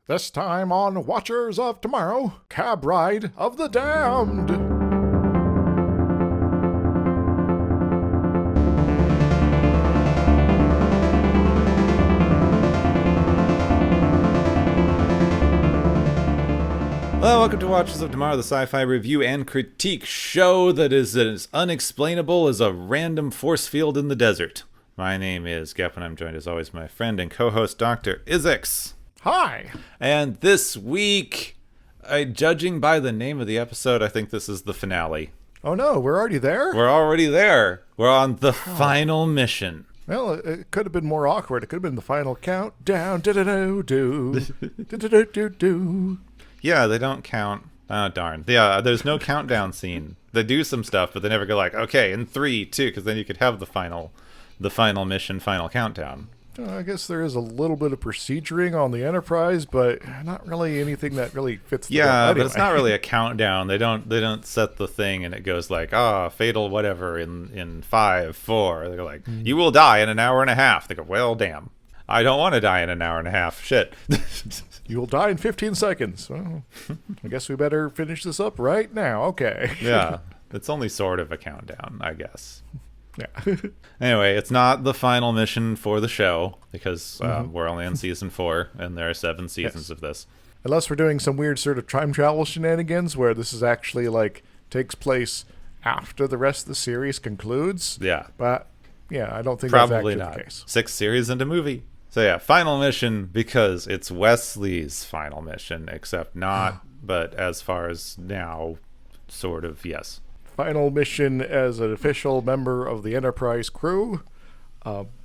This time on Watchers of Tomorrow, Cab Ride of the Damned. Hello, welcome to Watchers of Tomorrow, the sci-fi review and critique show that is as unexplainable as a random force field in the desert. My name is Gep, and I'm joined as always by my friend and co-host Dr. Izix. Hi. And this week, judging by the name of the episode, I think this is the finale. Oh no, we're already there? We're already there. We're on the final mission. Well, it could have been more awkward. It could have been the final countdown. Do-do-do-do. Do-do-do-do-do. Yeah, they don't count. Oh, darn. Yeah, there's no countdown scene. They do some stuff, but they never go like, okay, in 3, 2, because then you could have the final mission, final countdown. I guess there is a little bit of proceduring on the Enterprise, but not really anything that really fits the bill. Yeah, Anyway. but it's not really a countdown. They don't set the thing and it goes like, fatal whatever in 5, 4. They go like, you will die in an hour and a half. They go, well, damn. I don't want to die in an hour and a half. Shit. You will die in 15 seconds. Well, I guess we better finish this up right now. Okay. Yeah, it's only sort of a countdown, I guess. Yeah. Anyway, it's not the final mission for the show because we're only on season 4 and there are 7 seasons of this. Unless we're doing some weird sort of time travel shenanigans where this is actually like takes place after the rest of the series concludes. Yeah. But yeah, I don't think Probably that's not. actually the case. 6 series into movie. So yeah, final mission because it's Wesley's final mission, except not, but as far as now, sort of, yes. Final mission as an official member of the Enterprise crew.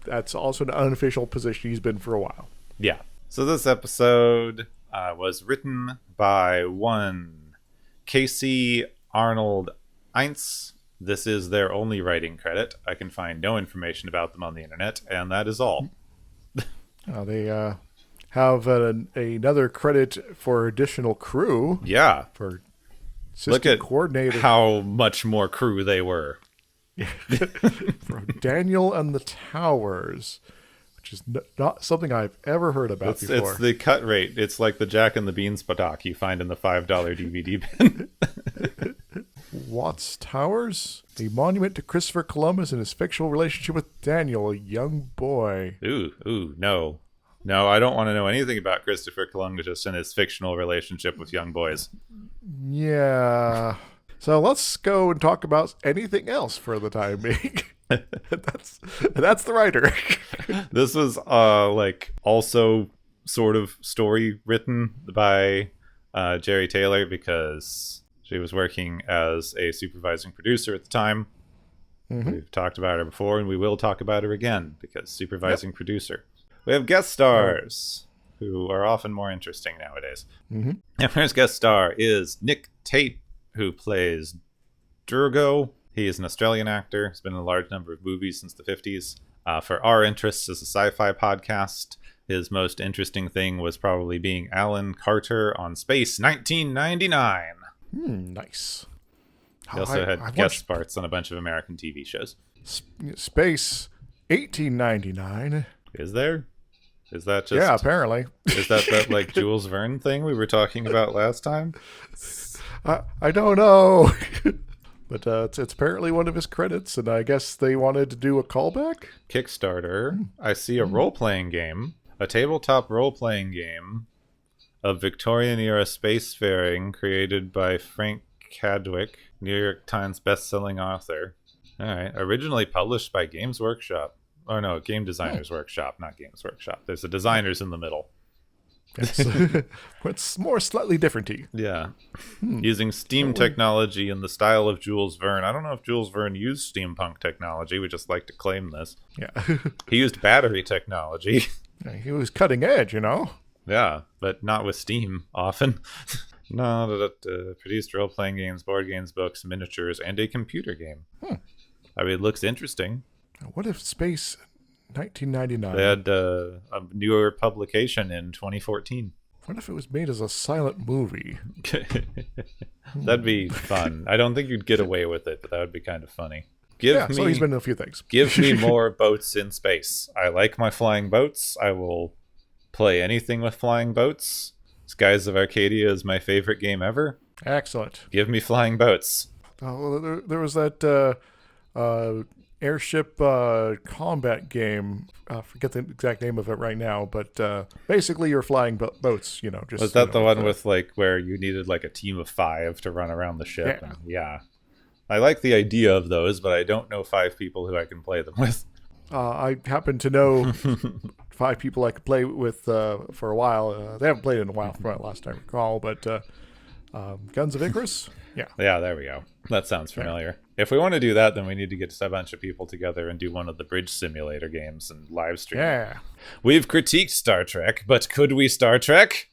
That's also an unofficial position he's been for a while. Yeah. So this episode was written by one Casey Arnold Eintz. This is their only writing credit. I can find no information about them on the internet, and that is all. They have another credit for additional crew. Yeah. For Look at coordinator. how much more crew they were. From Daniel and the Towers, which is not something I've ever heard about before. It's the cut rate. It's like the Jack and the Beans doc you find in the $5 DVD bin. Watts Towers, a monument to Christopher Columbus and his fictional relationship with Daniel, a young boy. Ooh, no. No, I don't want to know anything about Christopher Columbus and his fictional relationship with young boys. Yeah. So let's go and talk about anything else for the time being. That's the writer. This was also sort of story written by Jerry Taylor because she was working as a supervising producer at the time. Mm-hmm. We've talked about her before, and we will talk about her again because supervising producer. We have guest stars who are often more interesting nowadays. Mm-hmm. And first guest star is Nick Tate, who plays Durgo. He is an Australian actor. He's been in a large number of movies since the 50s. For our interests as a sci-fi podcast, his most interesting thing was probably being Alan Carter on Space 1999. Nice. He also had guest parts on a bunch of American TV shows. Space 1899. Is there? Is that just... Yeah, apparently. Is that like Jules Verne thing we were talking about last time? I don't know. But it's apparently one of his credits, and I guess they wanted to do a callback? Kickstarter. I see a role-playing game. A tabletop role-playing game of Victorian-era spacefaring created by Frank Cadwick, New York Times best-selling author. All right. Originally published by Games Workshop. Oh, no, Game Designers Workshop, not Games Workshop. There's the designers in the middle. Yes. It's more slightly different-y. Yeah. Using steam technology in the style of Jules Verne. I don't know if Jules Verne used steampunk technology. We just like to claim this. Yeah. He used battery technology. He was cutting edge, you know? Yeah, but not with steam, often. Produced role-playing games, board games, books, miniatures, and a computer game. I mean, it looks interesting. What if Space 1999? They had a newer publication in 2014. What if it was made as a silent movie? That'd be fun. I don't think you'd get away with it, but that would be kind of funny. So he's been in a few things. Give me more boats in space. I like my flying boats. I will play anything with flying boats. Skies of Arcadia is my favorite game ever. Excellent. Give me flying boats. Oh, there was that airship combat game. I forget the exact name of it right now, but basically you're flying boats. Just Was that the one with like where you needed like a team of 5 to run around the ship? Yeah. Yeah. I like the idea of those, but I don't know 5 people who I can play them with. I happen to know 5 people I could play with for a while. They haven't played in a while from last time I recall, but Guns of Icarus? Yeah. Yeah, there we go. That sounds familiar. If we want to do that, then we need to get a bunch of people together and do one of the bridge simulator games and live stream. Yeah. We've critiqued Star Trek, but could we Star Trek?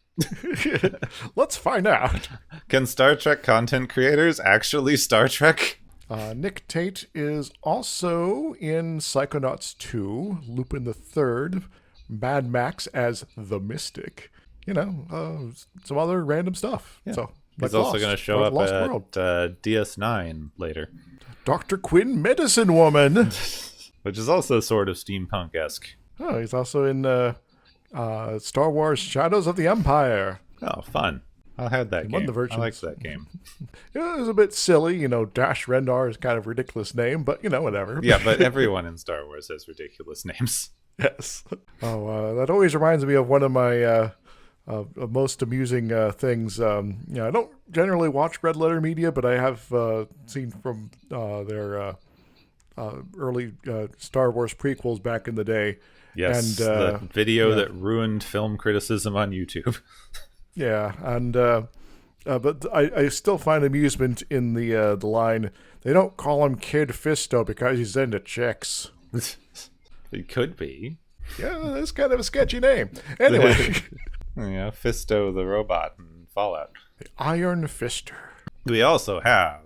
Let's find out. Can Star Trek content creators actually Star Trek? Nick Tate is also in Psychonauts 2, Lupin the Third, Mad Max as the Mystic. Some other random stuff. Yeah. So he's also going to show up at DS9 later. Dr. Quinn, Medicine Woman. Which is also sort of steampunk-esque. Oh, he's also in Star Wars Shadows of the Empire. Oh, fun. I had that game. I liked that game. It was a bit silly. Dash Rendar is kind of a ridiculous name, but, whatever. Yeah, but everyone in Star Wars has ridiculous names. Yes. Oh, that always reminds me of one of my most amusing things. I don't generally watch Red Letter Media, but I have seen from their early Star Wars prequels back in the day. Yes, and the video that ruined film criticism on YouTube. Yeah, and but I still find amusement in the line. They don't call him Kid Fisto because he's into chicks. It could be. Yeah, that's kind of a sketchy name. Anyway. Yeah, Fisto the robot in Fallout. The Iron Fister. We also have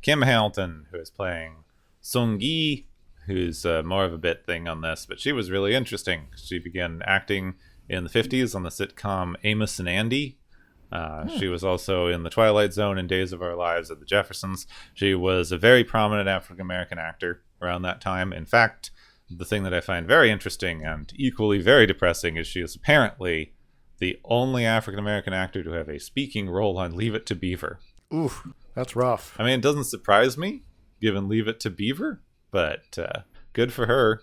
Kim Hamilton, who is playing Sung-gi, who's more of a bit thing on this, but she was really interesting. She began acting in the 50s on the sitcom Amos and Andy. She was also in The Twilight Zone and Days of Our Lives at the Jeffersons. She was a very prominent African-American actor around that time. In fact, the thing that I find very interesting and equally very depressing is she is apparently the only African-American actor to have a speaking role on Leave It to Beaver. Oof, that's rough. I mean, it doesn't surprise me, given Leave It to Beaver, but good for her.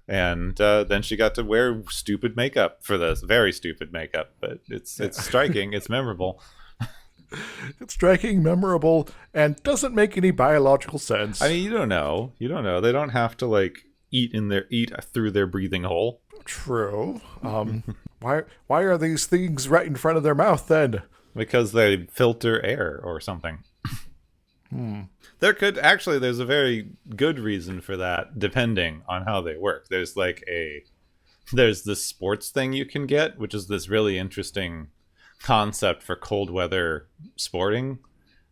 And then she got to wear stupid makeup for this. Very stupid makeup, but it's striking. It's memorable. It's striking, memorable, and doesn't make any biological sense. I mean, you don't know. They don't have to eat through their breathing hole. True. Why are these things right in front of their mouth then? Because they filter air or something. There's a very good reason for that, depending on how they work. There's this sports thing you can get, which is this really interesting concept for cold weather sporting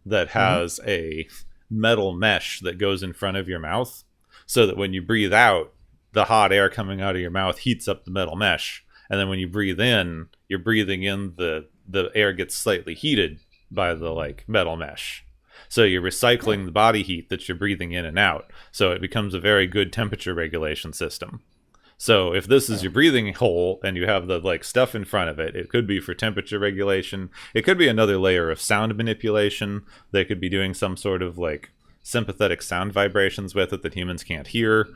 that has a metal mesh that goes in front of your mouth, so that when you breathe out, the hot air coming out of your mouth heats up the metal mesh, and then when you breathe in, you're breathing in the air gets slightly heated by the metal mesh. So you're recycling the body heat that you're breathing in and out. So it becomes a very good temperature regulation system. So if this is your breathing hole and you have the stuff in front of it, it could be for temperature regulation. It could be another layer of sound manipulation. They could be doing some sort of sympathetic sound vibrations with it that humans can't hear.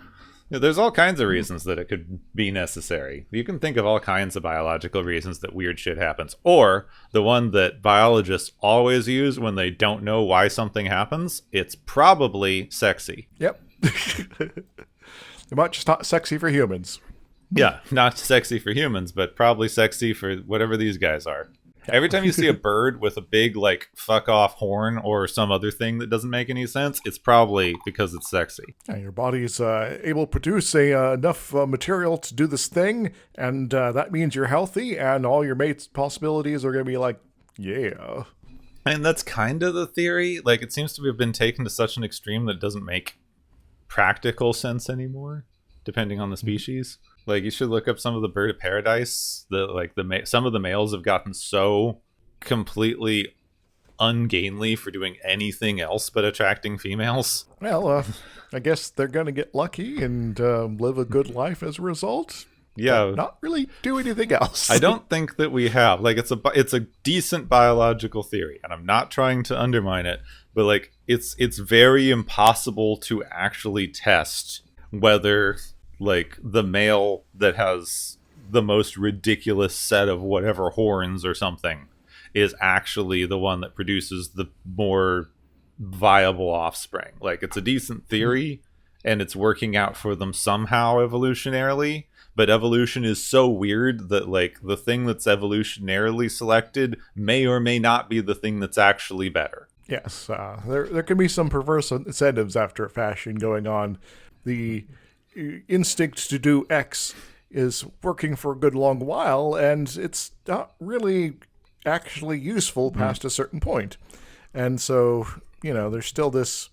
There's all kinds of reasons that it could be necessary. You can think of all kinds of biological reasons that weird shit happens. Or the one that biologists always use when they don't know why something happens, it's probably sexy. Yep. Much not sexy for humans. Yeah, not sexy for humans, but probably sexy for whatever these guys are. Every time you see a bird with a big, fuck off horn or some other thing that doesn't make any sense, it's probably because it's sexy. And your body's able to produce enough material to do this thing, and that means you're healthy, and all your mates' possibilities are going to be yeah. And that's kind of the theory. It seems to have been taken to such an extreme that it doesn't make practical sense anymore, depending on the species. You should look up some of the bird of paradise. Some of the males have gotten so completely ungainly for doing anything else but attracting females. Well, I guess they're going to get lucky and live a good life as a result. Yeah, not really do anything else. I don't think that we have. Like, it's a decent biological theory, and I'm not trying to undermine it, but like it's very impossible to actually test whether like the male that has the most ridiculous set of whatever horns or something is actually the one that produces the more viable offspring. Like, it's a decent theory and it's working out for them somehow evolutionarily, but evolution is so weird that like the thing that's evolutionarily selected may or may not be the thing that's actually better. Yes, there can be some perverse incentives after a fashion going on. The instinct to do X is working for a good long while, and it's not really actually useful past a certain point. And so, there's still this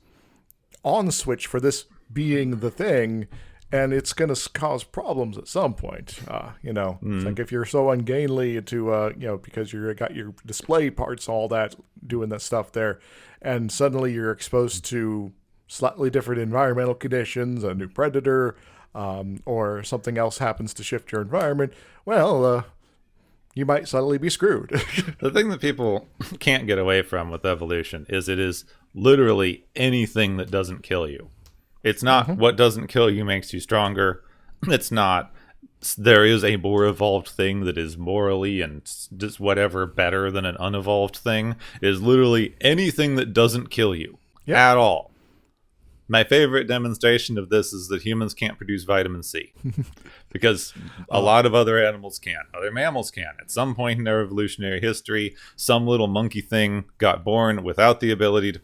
on switch for this being the thing, and it's going to cause problems at some point. It's like if you're so ungainly to, because you got your display parts, all that, doing that stuff there, and suddenly you're exposed to slightly different environmental conditions, a new predator, or something else happens to shift your environment, well, you might suddenly be screwed. The thing that people can't get away from with evolution is it is literally anything that doesn't kill you. It's not what doesn't kill you makes you stronger. It's not there is a more evolved thing that is morally and just whatever better than an unevolved thing. It is literally anything that doesn't kill you at all. My favorite demonstration of this is that humans can't produce vitamin C because a lot of other animals can. Other mammals can. At some point in their evolutionary history, some little monkey thing got born without the ability to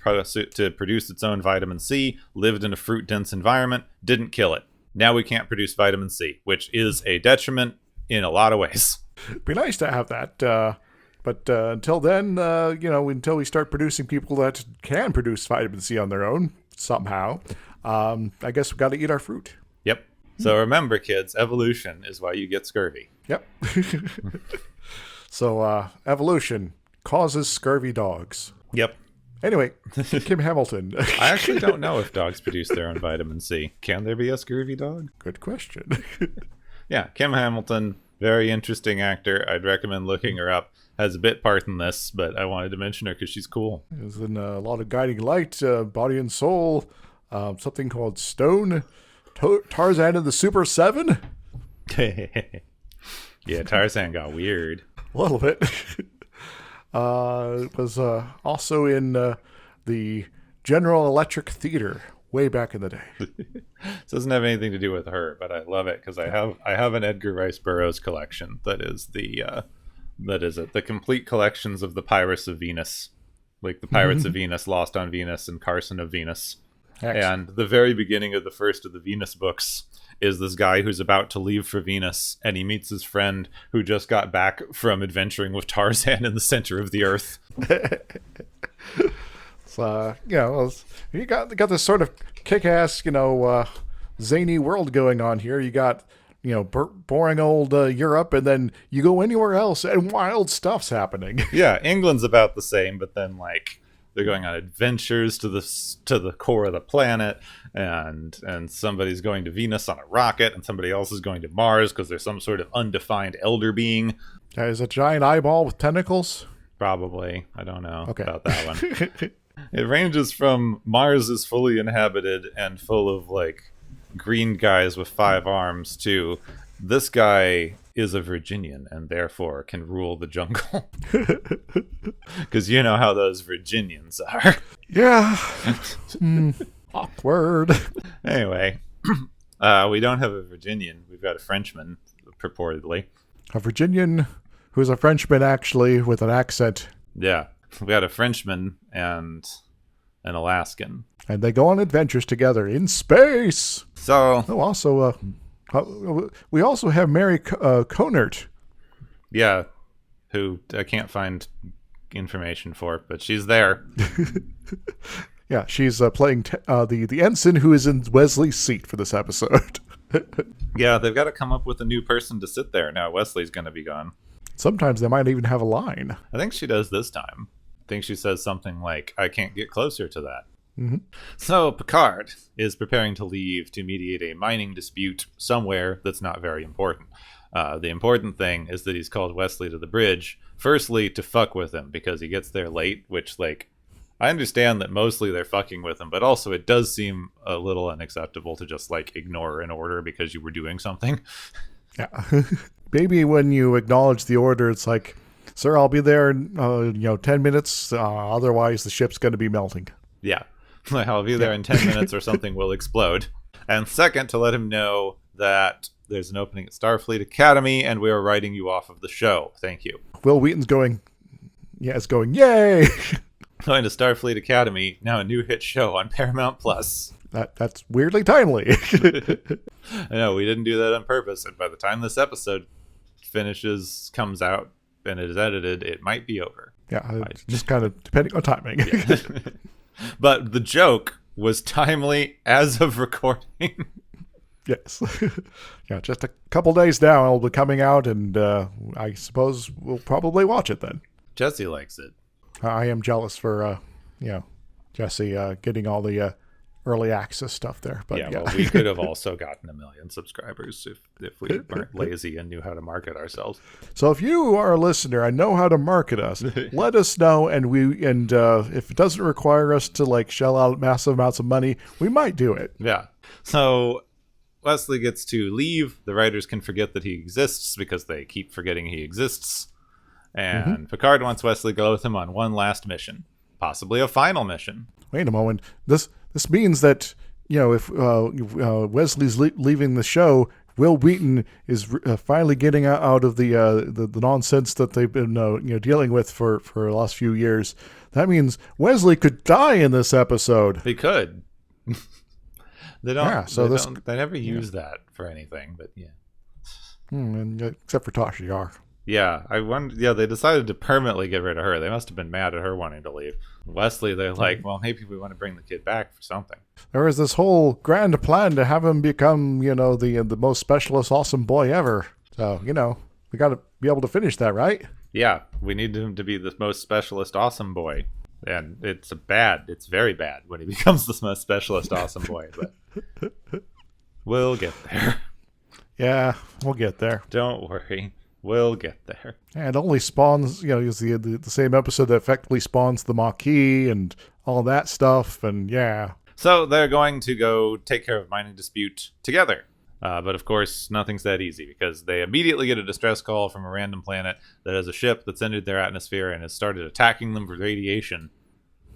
produce its own vitamin C, lived in a fruit-dense environment, didn't kill it. Now we can't produce vitamin C, which is a detriment in a lot of ways. It'd be nice to have that. But until then, until we start producing people that can produce vitamin C on their own, somehow, I guess we've got to eat our fruit. Yep. So remember, kids, evolution is why you get scurvy. Yep. So evolution causes scurvy dogs. Yep. Anyway, Kim Hamilton. I actually don't know if dogs produce their own vitamin C. Can there be a scurvy dog? Good question. Yeah, Kim Hamilton, very interesting actor. I'd recommend looking her up. Has a bit part in this, but I wanted to mention her because she's cool. Is in a lot of Guiding Light, Body and Soul, something called Stone, Tarzan and the Super 7. Yeah, Tarzan got weird. A little bit. It was also in the General Electric Theater way back in the day. This doesn't have anything to do with her, but I love it because I have an Edgar Rice Burroughs collection that is the complete collections of the Pirates of Venus, like the Pirates of Venus, Lost on Venus, and Carson of Venus. Excellent. And the very beginning of the first of the Venus books is this guy who's about to leave for Venus, and he meets his friend who just got back from adventuring with Tarzan in the center of the earth. So, you got this sort of kick-ass, zany world going on here. You got, boring old Europe, and then you go anywhere else, and wild stuff's happening. Yeah, England's about the same, but then, like, they're going on adventures to the core of the planet, and somebody's going to Venus on a rocket, and somebody else is going to Mars because there's some sort of undefined elder being. Is a giant eyeball with tentacles? Probably. I don't know about that one. It ranges from Mars is fully inhabited and full of, like, green guys with 5 arms to this guy is a Virginian and therefore can rule the jungle. Because you know how those Virginians are. Yeah. Awkward. Anyway, we don't have a Virginian. We've got a Frenchman, purportedly. A Virginian who's a Frenchman, actually, with an accent. Yeah. We got a Frenchman and an Alaskan. And they go on adventures together in space. So... Oh, also, we also have Mary Conert. Yeah, who I can't find information for, but she's there. Yeah, she's playing the ensign who is in Wesley's seat for this episode. Yeah, they've got to come up with a new person to sit there. Now Wesley's going to be gone. Sometimes they might even have a line. I think she does this time. I think she says something like, I can't get closer to that. So Picard is preparing to leave to mediate a mining dispute somewhere that's not very important. The important thing is that he's called Wesley to the bridge, firstly to fuck with him because he gets there late, which, like, I understand that mostly they're fucking with him, but also it does seem a little unacceptable to just, like, ignore an order because you were doing something. Yeah. Maybe when you acknowledge the order, it's like, sir, I'll be there in 10 minutes. Otherwise, the ship's going to be melting. Yeah. I'll be there in 10 minutes or something will explode. And second, to let him know that there's an opening at Starfleet Academy and we are writing you off of the show. Thank you. Will Wheaton's going, yay! Going to Starfleet Academy, now a new hit show on Paramount Plus. That's weirdly timely. I know, we didn't do that on purpose, and by the time this episode comes out, and it is edited, it might be over. Yeah, just kind of depending on timing. Yeah. But the joke was timely as of recording. Yes. Yeah, just a couple days now it'll be coming out, and I suppose we'll probably watch it then. Jesse likes it. I am jealous for, Jesse getting all the early access stuff there. But yeah, well, we could have also gotten 1 million subscribers if we weren't lazy and knew how to market ourselves. So if you are a listener and know how to market us, let us know, and if it doesn't require us to like shell out massive amounts of money, we might do it. Yeah. So Wesley gets to leave. The writers can forget that he exists because they keep forgetting he exists. And Picard wants Wesley to go with him on one last mission, possibly a final mission. Wait a moment. This means that, if Wesley's leaving the show, Will Wheaton is finally getting out of the nonsense that they've been dealing with for the last few years. That means Wesley could die in this episode. He could. They don't. Yeah, so they never use that for anything, but yeah. Except for Tasha Yar. Yeah, I wonder. Yeah, they decided to permanently get rid of her. They must have been mad at her wanting to leave. Wesley, they're like, well, maybe we want to bring the kid back for something. There was this whole grand plan to have him become, the most specialist, awesome boy ever. So, we got to be able to finish that, right? Yeah, we need him to be the most specialist, awesome boy. And it's very bad when he becomes the most specialist, awesome boy. But we'll get there. Yeah, we'll get there. Don't worry. We'll get there. And it only spawns, is the same episode that effectively spawns the Maquis and all that stuff, and yeah. So they're going to go take care of mining dispute together. But of course, nothing's that easy because they immediately get a distress call from a random planet that has a ship that's entered their atmosphere and has started attacking them with radiation.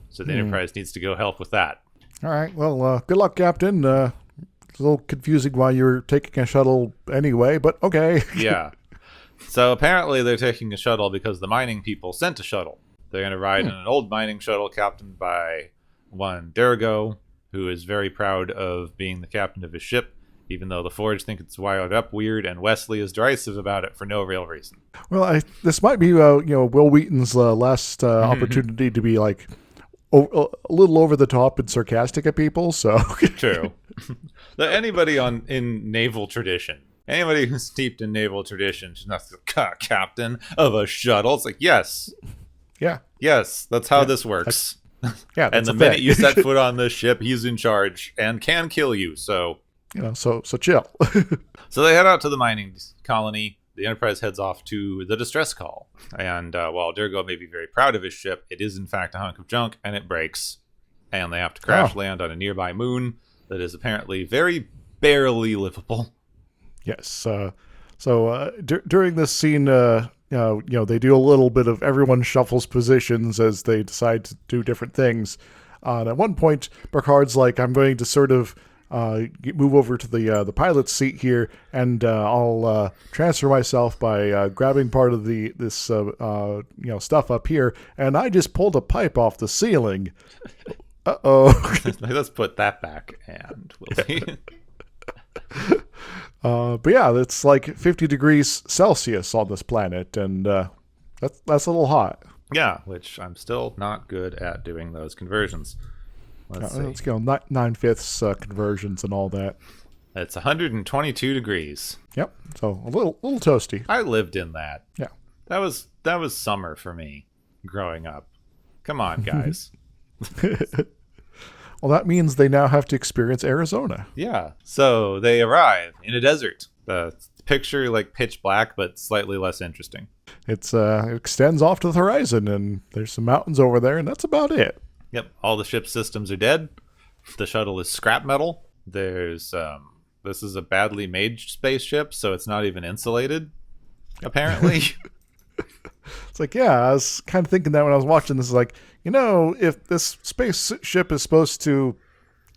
So the Enterprise needs to go help with that. All right. Well, good luck, Captain. It's a little confusing why you're taking a shuttle anyway, but okay. Yeah. So apparently they're taking a shuttle because the mining people sent a shuttle. They're going to ride in an old mining shuttle captained by one Durgo, who is very proud of being the captain of his ship, even though the Forge think it's wired up weird, and Wesley is derisive about it for no real reason. Well, this might be, Will Wheaton's last opportunity to be like a little over the top and sarcastic at people. So true. Anybody in naval tradition. Anybody who's steeped in naval tradition should not be captain of a shuttle. It's like, yes. Yeah. Yes, that's how this works. Yeah. And the minute you set foot on this ship, he's in charge and can kill you. So, so chill. So they head out to the mining colony. The Enterprise heads off to the distress call. And while Durgo may be very proud of his ship, it is in fact a hunk of junk and it breaks. And they have to crash land on a nearby moon that is apparently very barely livable. Yes. During this scene, they do a little bit of everyone shuffles positions as they decide to do different things. And at one point, Picard's like, "I'm going to sort of move over to the pilot's seat here, and I'll transfer myself by grabbing part of this stuff up here." And I just pulled a pipe off the ceiling. Uh-oh. Let's put that back, and we'll see. But yeah, it's like 50 degrees Celsius on this planet, and that's a little hot. Yeah, which I'm still not good at doing those conversions. Let's see. Let's go 9/5 conversions and all that. It's 122 degrees. Yep, so a little toasty. I lived in that. Yeah, that was summer for me growing up. Come on, guys. Well, that means they now have to experience Arizona. Yeah. So they arrive in a desert. The picture like pitch black, but slightly less interesting. It extends off to the horizon, and there's some mountains over there, and that's about it. Yep. All the ship systems are dead. The shuttle is scrap metal. There's this is a badly made spaceship, so it's not even insulated, apparently. It's like, yeah, I was kind of thinking that when I was watching this. Like, if this spaceship is supposed to,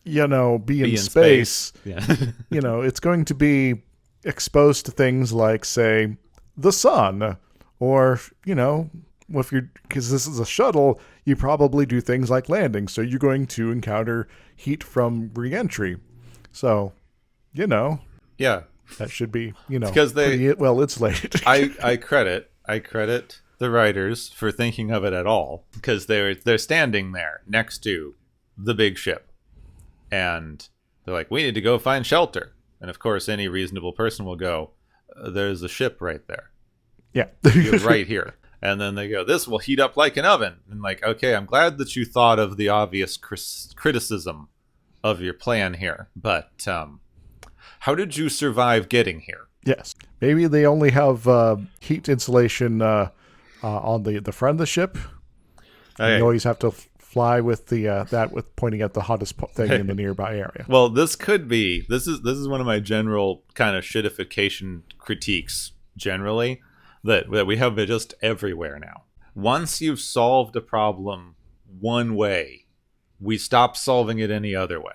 be in space, Yeah. it's going to be exposed to things like, say, the sun, or, because this is a shuttle, you probably do things like landing. So you're going to encounter heat from re-entry. So, Yeah. that should be, because pretty well insulated. I credit the writers for thinking of it at all, because they're standing there next to the big ship, and they're like, we need to go find shelter. And of course, any reasonable person will go, there's a ship right there. Yeah. You're right here. And then they go, this will heat up like an oven. And like, okay, I'm glad that you thought of the obvious criticism of your plan here, but how did you survive getting here? Yes. Maybe they only have heat insulation on the front of the ship. Okay. You always have to fly with the with pointing at the hottest thing in the nearby area. Well, this is one of my general kind of shitification critiques generally, that we have it just everywhere now. Once you've solved a problem one way, we stop solving it any other way.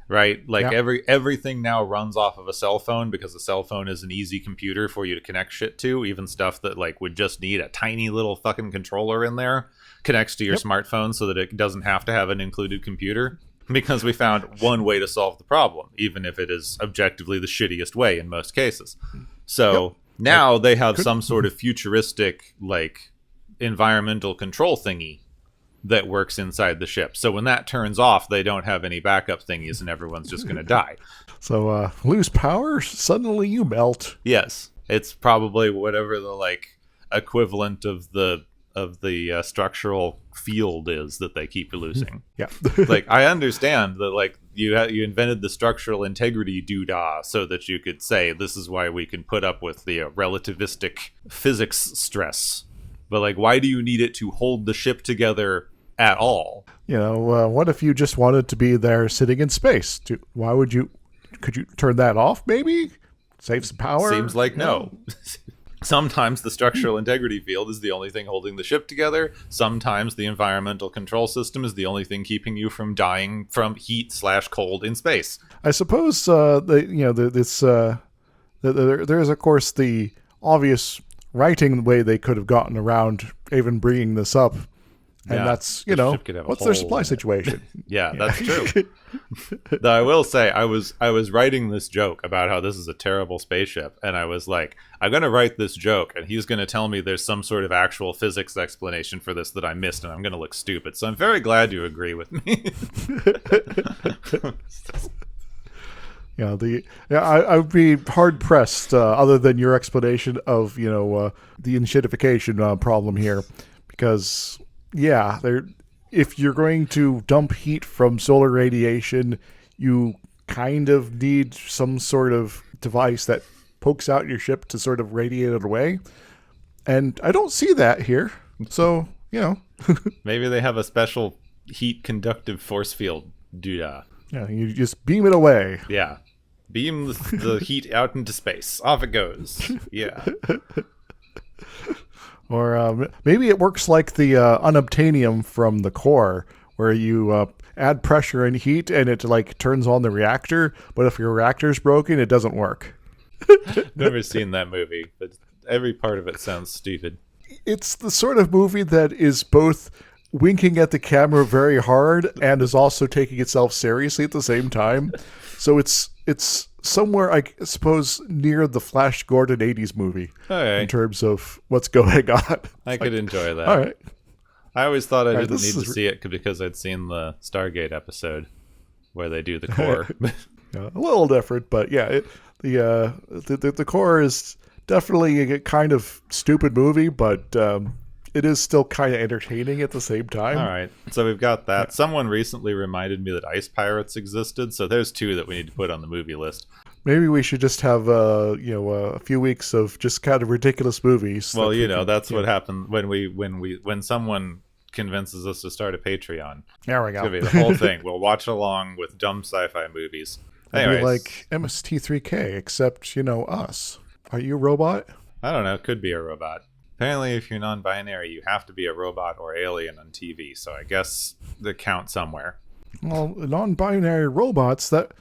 Right? Like everything now runs off of a cell phone, because a cell phone is an easy computer for you to connect shit to. Even stuff that like would just need a tiny little fucking controller in there connects to your smartphone, so that it doesn't have to have an included computer, because we found one way to solve the problem, even if it is objectively the shittiest way in most cases. So now they have some sort of futuristic like environmental control thingy that works inside the ship. So when that turns off, they don't have any backup thingies, and everyone's just going to die. So lose power, suddenly you melt. Yes, it's probably whatever the like equivalent of the structural field is that they keep losing. Yeah. Like, I understand that like you invented the structural integrity doodah so that you could say this is why we can put up with the relativistic physics stress. But like, why do you need it to hold the ship together at all? What if you just wanted to be there sitting in space? Could you turn that off maybe? Save some power? Seems like no. Sometimes the structural integrity field is the only thing holding the ship together. Sometimes the environmental control system is the only thing keeping you from dying from heat/cold in space. I suppose there's of course the obvious writing way they could have gotten around even bringing this up, and that's what's their supply situation. Yeah, that's true. Though I will say, I was writing this joke about how this is a terrible spaceship, and I was like, I'm gonna write this joke, and he's gonna tell me there's some sort of actual physics explanation for this that I missed, and I'm gonna look stupid. So I'm very glad you agree with me. I would be hard pressed, other than your explanation of the enshittification problem here, because if you're going to dump heat from solar radiation, you kind of need some sort of device that pokes out your ship to sort of radiate it away, and I don't see that here. So maybe they have a special heat conductive force field doodah. Yeah, you just beam it away. Yeah. Beam the heat out into space. Off it goes. Yeah. Or maybe it works like the unobtainium from the core, where you add pressure and heat and it like turns on the reactor, but if your reactor's broken, it doesn't work. Never seen that movie, but every part of it sounds stupid. It's the sort of movie that is both winking at the camera very hard and is also taking itself seriously at the same time. So it's somewhere, I suppose, near the Flash Gordon 80s movie in terms of what's going on. I could enjoy that. All right. I always thought I didn't need to see it because I'd seen the Stargate episode where they do the core. A little different, but yeah, the core is definitely a kind of stupid movie, but it is still kind of entertaining at the same time. All right, so we've got that. Someone recently reminded me that ice pirates existed, so there's 2 that we need to put on the movie list. Maybe we should just have a few weeks of just kind of ridiculous movies. Well, that's what happened when someone convinces us to start a Patreon. There we go. It's gonna be the whole thing. We'll watch along with dumb sci-fi movies. It'd be like MST3K, except us. Are you a robot? I don't know. It could be a robot. Apparently, if you're non-binary, you have to be a robot or alien on TV. So I guess they count somewhere. Well, non-binary robots, that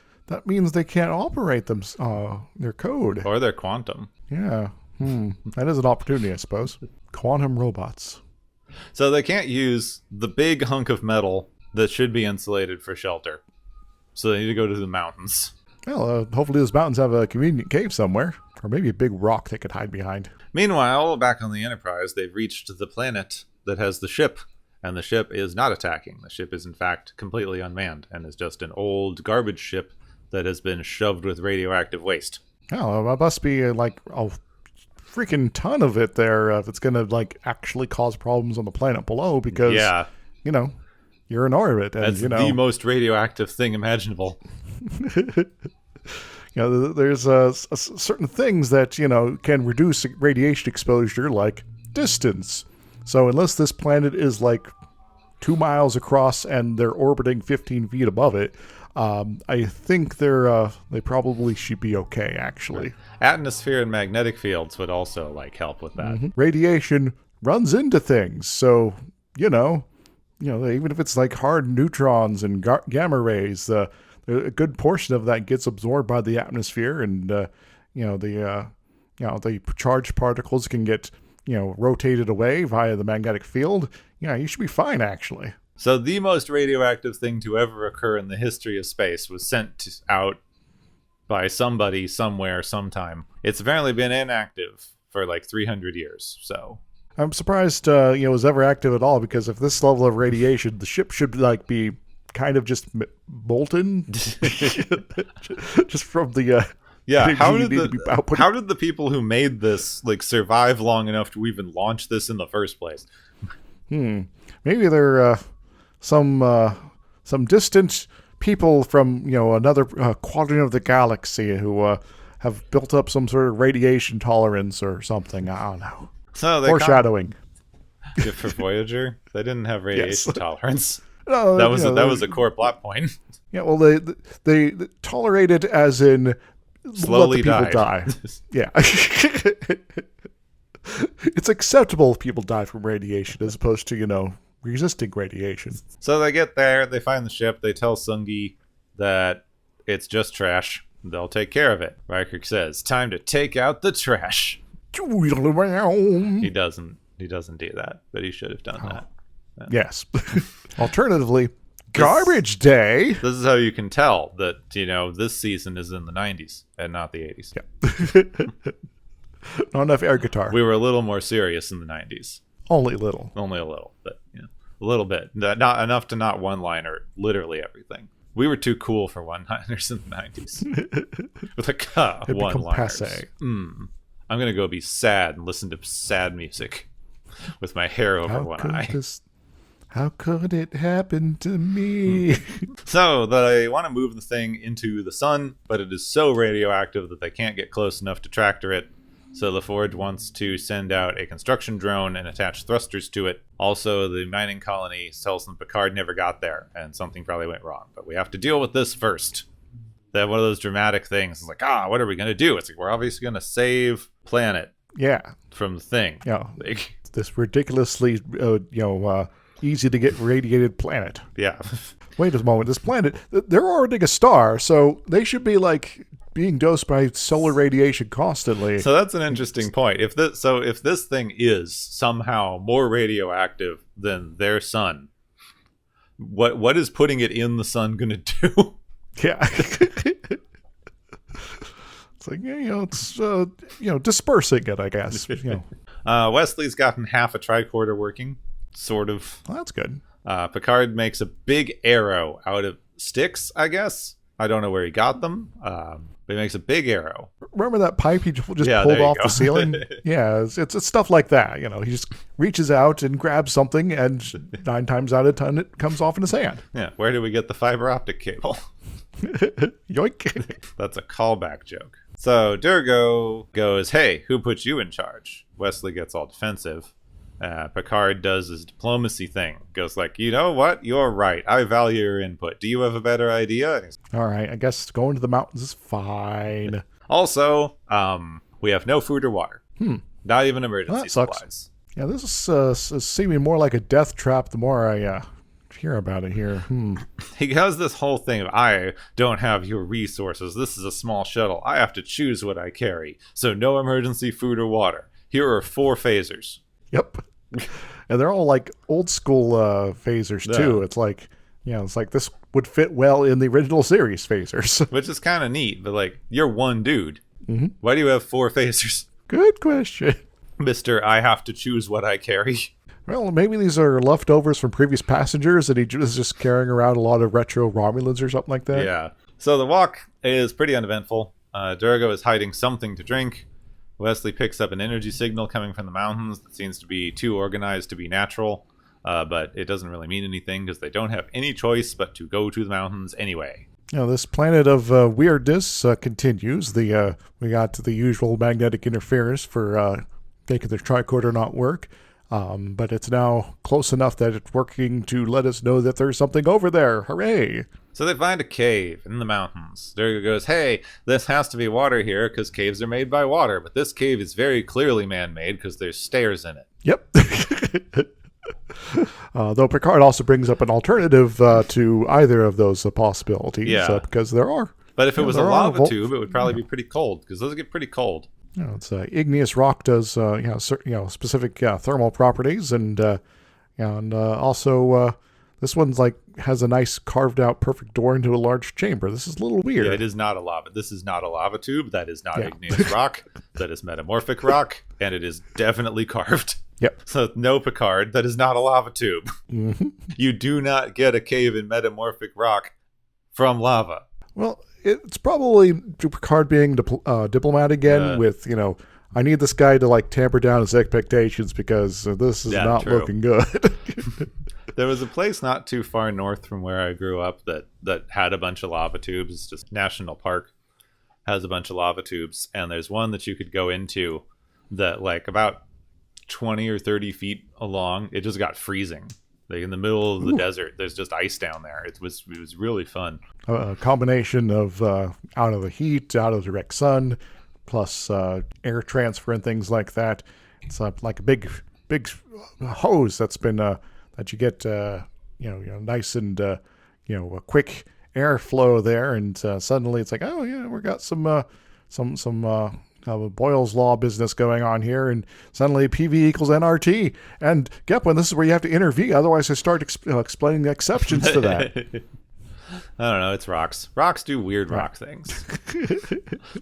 means they can't operate their code. Or they're quantum. Yeah. That is an opportunity, I suppose. Quantum robots. So they can't use the big hunk of metal that should be insulated for shelter. So they need to go to the mountains. Well, hopefully those mountains have a convenient cave somewhere. Or maybe a big rock they could hide behind. Meanwhile, back on the Enterprise, they've reached the planet that has the ship. And the ship is not attacking. The ship is, in fact, completely unmanned and is just an old garbage ship that has been shoved with radioactive waste. Oh, there must be a freaking ton of it there if it's going to actually cause problems on the planet below because, you're in orbit. And, that's the most radioactive thing imaginable. There's certain things that, can reduce radiation exposure like distance. So unless this planet is 2 miles across and they're orbiting 15 feet above it, I think they probably should be okay, actually. Atmosphere and magnetic fields would also help with that. Mm-hmm. Radiation runs into things, so even if it's hard neutrons and gamma rays, a good portion of that gets absorbed by the atmosphere, and the charged particles can get rotated away via the magnetic field. You should be fine, actually. So the most radioactive thing to ever occur in the history of space was sent out by somebody, somewhere, sometime. It's apparently been inactive for 300 years, so... I'm surprised it was ever active at all, because if this level of radiation, the ship should be kind of just molten. Just from the... Yeah, how did the people who made this survive long enough to even launch this in the first place? Maybe they're some distant people from another quadrant of the galaxy who have built up some sort of radiation tolerance or something. I don't know. So foreshadowing. For Voyager, they didn't have radiation tolerance. No, that was a core plot point. Yeah, well, they tolerate it as in slowly let the people die. Yeah. It's acceptable if people die from radiation as opposed to, resisting radiation. So they get there, they find the ship, they tell Sungi that it's just trash. They'll take care of it. Riker says, "Time to take out the trash." He doesn't do that, but he should have done that. Yeah. Yes. Alternatively, garbage day. This is how you can tell that, this season is in the 90s and not the 80s. Yeah. Not enough air guitar. We were a little more serious in the 90s. Only a little. Only a little, but a little bit. Not enough to not one-liner literally everything. We were too cool for one-liners in the 90s. With one-liners. I'm going to go be sad and listen to sad music with my hair over one eye. How could it happen to me? So they want to move the thing into the sun, but it is so radioactive that they can't get close enough to tractor it. So LaForge wants to send out a construction drone and attach thrusters to it. Also, the mining colony tells them Picard never got there, and something probably went wrong. But we have to deal with this first. They have one of those dramatic things. It's what are we going to do? It's we're obviously going to save planet. Yeah. From the thing. Yeah. This ridiculously, easy to get radiated planet. Yeah. Wait a moment. This planet, they're orbiting a star, so they should be being dosed by solar radiation constantly. So that's an interesting point. If this thing is somehow more radioactive than their sun, what is putting it in the sun going to do? Yeah. It's it's dispersing it, I guess. Wesley's gotten half a tricorder working, sort of. Well, that's good. Picard makes a big arrow out of sticks, I guess. I don't know where he got them, but he makes a big arrow. Remember that pipe he just pulled there you off go. the ceiling? Yeah, it's stuff like that. You know, he just reaches out and grabs something, and 9 times out of 10 it comes off in his hand. Yeah, where did we get the fiber optic cable? Yoink. That's a callback joke. So Durgo goes, hey, who put you in charge? Wesley gets all defensive. Picard does his diplomacy thing. Goes like, you know what? You're right. I value your input. Do you have a better idea? All right, I guess going to the mountains is fine. Also, we have no food or water. Not even emergency that sucks. supplies. Yeah, this is seeming more like a death trap the more I hear about it here. He has this whole thing of, I don't have your resources. This is a small shuttle. I have to choose what I carry. So no emergency food or water. Here are 4 phasers. Yep. And they're all like old school phasers too. It's like, it's like this would fit well in the original series phasers. Which is kind of neat, but like, you're one dude. Why do you have 4 phasers? Good question. Mr. I have to choose what I carry. Well, maybe these are leftovers from previous passengers and he was just carrying around a lot of retro Romulans or something like that. Yeah. So the walk is pretty uneventful. Durgo is hiding something to drink. Wesley picks up an energy signal coming from the mountains that seems to be too organized to be natural, but it doesn't really mean anything because they don't have any choice but to go to the mountains anyway. This planet of weirdness continues. We got the usual magnetic interference for making the tricorder not work, but it's now close enough that it's working to let us know that there's something over there. Hooray! So they find a cave in the mountains. Durga goes, hey, this has to be water here because caves are made by water, but this cave is very clearly man-made because there's stairs in it. Yep. Though Picard also brings up an alternative to either of those possibilities, because there are. But if it was a lava tube, it would probably be pretty cold because those get pretty cold. It's igneous rock does specific thermal properties, and also this one's like has a nice carved out perfect door into a large chamber. This is a little weird. Yeah, it is not a lava. This is not a lava tube. That is not igneous rock. That is metamorphic rock, and it is definitely carved. Yep. So no, Picard, that is not a lava tube. You do not get a cave in metamorphic rock from lava. Well, it's probably Picard being diplomat again with, I need this guy to like tamper down his expectations because this is not looking good. There was a place not too far north from where I grew up that had a bunch of lava tubes. It's just National Park has a bunch of lava tubes, and there's one that you could go into that like about 20 or 30 feet along. It just got freezing. Like in the middle of the desert, there's just ice down there. It was really fun. A combination of out of the heat, out of the direct sun, plus air transfer and things like that. It's like a big hose that's been that you get nice and a quick airflow there, and suddenly it's like, oh yeah, we got some Boyle's Law business going on here, and suddenly PV equals NRT. And Gepwin, this is where you have to intervene, otherwise I start explaining the exceptions to that. I don't know, it's rocks. Rocks do weird rock things.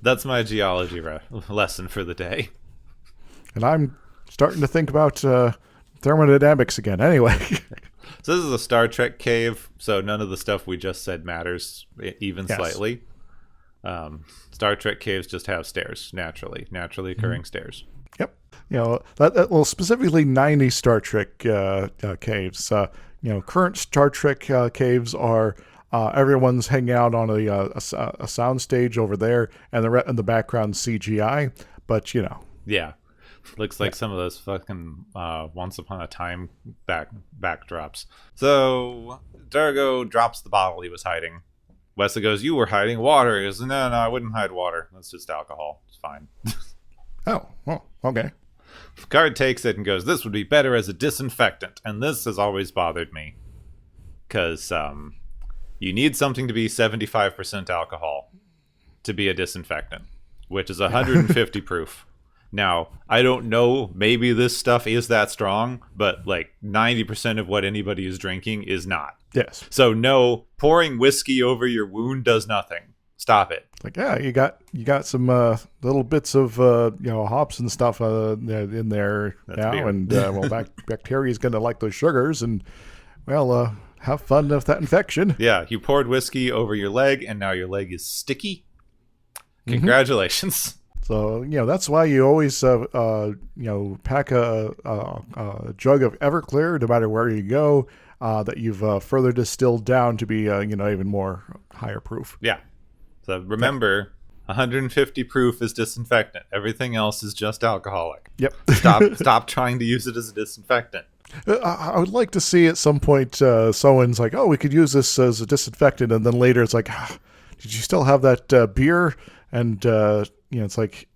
That's my geology lesson for the day. And I'm starting to think about thermodynamics again. Anyway. So this is a Star Trek cave, so none of the stuff we just said matters, even slightly. Star Trek caves just have stairs, naturally occurring stairs. Yep. Specifically 90s Star Trek caves. Current Star Trek caves are everyone's hanging out on a sound stage over there, and in the background CGI. But yeah, looks like some of those fucking Once Upon a Time backdrops. So Dargo drops the bottle he was hiding. Wesley goes, "You were hiding water." He goes, No, I wouldn't hide water. That's just alcohol. It's fine. Oh, well, okay. Picard takes it and goes, "This would be better as a disinfectant." And this has always bothered me. Because you need something to be 75% alcohol to be a disinfectant, which is 150 proof. Now, I don't know, maybe this stuff is that strong, but like 90% of what anybody is drinking is not. Yes. So no, pouring whiskey over your wound does nothing. Stop it. Like, yeah, you got some little bits of hops and stuff in there. That's now, beer. And bacteria is going to like those sugars, and have fun with that infection. Yeah, you poured whiskey over your leg, and now your leg is sticky. Congratulations. So, that's why you always, pack a jug of Everclear no matter where you go, that you've further distilled down to be, even more higher proof. Yeah. So remember, 150 proof is disinfectant. Everything else is just alcoholic. Yep. Stop trying to use it as a disinfectant. I would like to see at some point someone's like, oh, we could use this as a disinfectant. And then later it's like, did you still have that beer? And, it's like,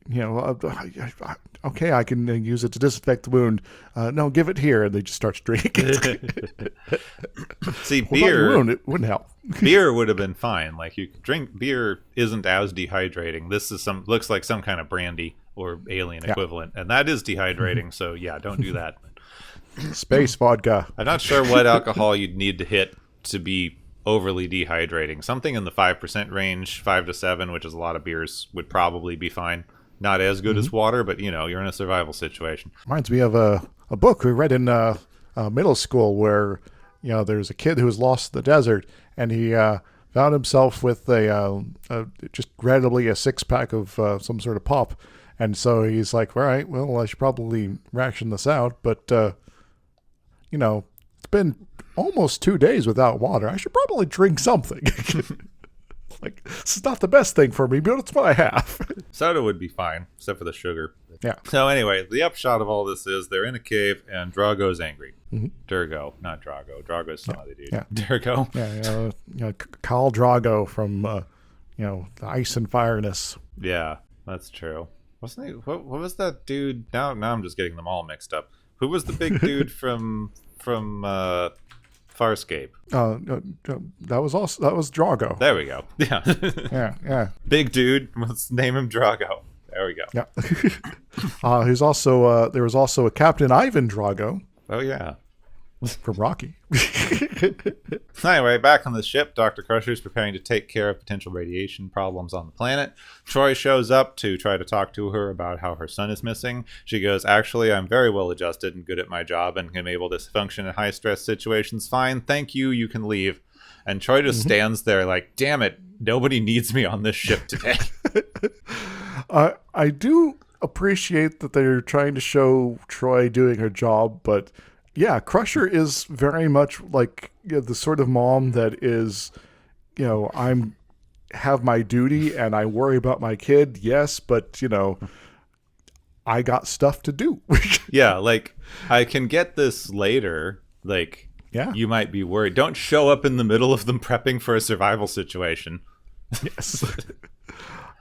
okay, I can use it to disinfect the wound. No, give it here. And they just start drinking it. See, Well, not your wound, it wouldn't help. beer would have been fine. Like, you could drink beer isn't as dehydrating. This is looks like some kind of brandy or alien equivalent. And that is dehydrating. So yeah, don't do that. Space vodka. I'm not sure what alcohol you'd need to hit to be overly dehydrating. Something in the 5% range, 5 to 7, which is a lot of beers, would probably be fine. Not as good as water, but you're in a survival situation. Reminds me of a book we read in middle school where there's a kid who was lost in the desert, and he found himself with just randomly a 6-pack of some sort of pop, and so he's like, all right, well, I should probably ration this out, but it's been almost 2 days without water. I should probably drink something. Like, this is not the best thing for me, but it's what I have. Soda would be fine, except for the sugar. Yeah. So anyway, the upshot of all this is they're in a cave, and Drago's angry. Durgo, not Drago. Drago's some other dude. Yeah. Durgo. Yeah, Khal Drago from, the Ice and Fireness. Yeah, that's true. Wasn't he? What was that dude? Now I'm just getting them all mixed up. Who was the big dude from Farscape? That was Drago. There we go. Yeah. Yeah. Big dude. Let's name him Drago. There we go. Yeah. There was also a Captain Ivan Drago. Oh yeah. From Rocky. Anyway, back on the ship, Dr. Crusher is preparing to take care of potential radiation problems on the planet. Troy shows up to try to talk to her about how her son is missing. She goes, actually, I'm very well adjusted and good at my job and am able to function in high-stress situations fine. Thank you. You can leave. And Troy just stands there like, damn it, nobody needs me on this ship today. I do appreciate that they're trying to show Troy doing her job, but yeah, Crusher is very much like the sort of mom that is, I'm have my duty and I worry about my kid, yes, but I got stuff to do. Yeah, like I can get this later. Like, yeah, you might be worried. Don't show up in the middle of them prepping for a survival situation. Yes.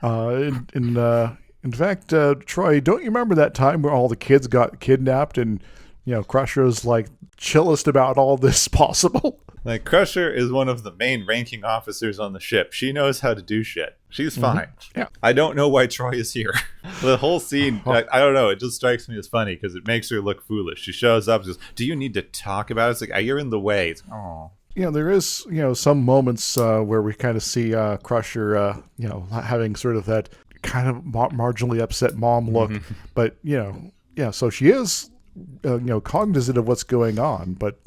In fact, Troy, don't you remember that time where all the kids got kidnapped and Crusher's like chillest about all this possible? Like, Crusher is one of the main ranking officers on the ship. She knows how to do shit. She's fine. Yeah. I don't know why Troy is here. The whole scene, I don't know. It just strikes me as funny because it makes her look foolish. She shows up and says, do you need to talk about it? It's like, you're in the way. It's like, oh. There is, some moments where we kind of see Crusher, having sort of that kind of marginally upset mom look. But, so she is, cognizant of what's going on, but,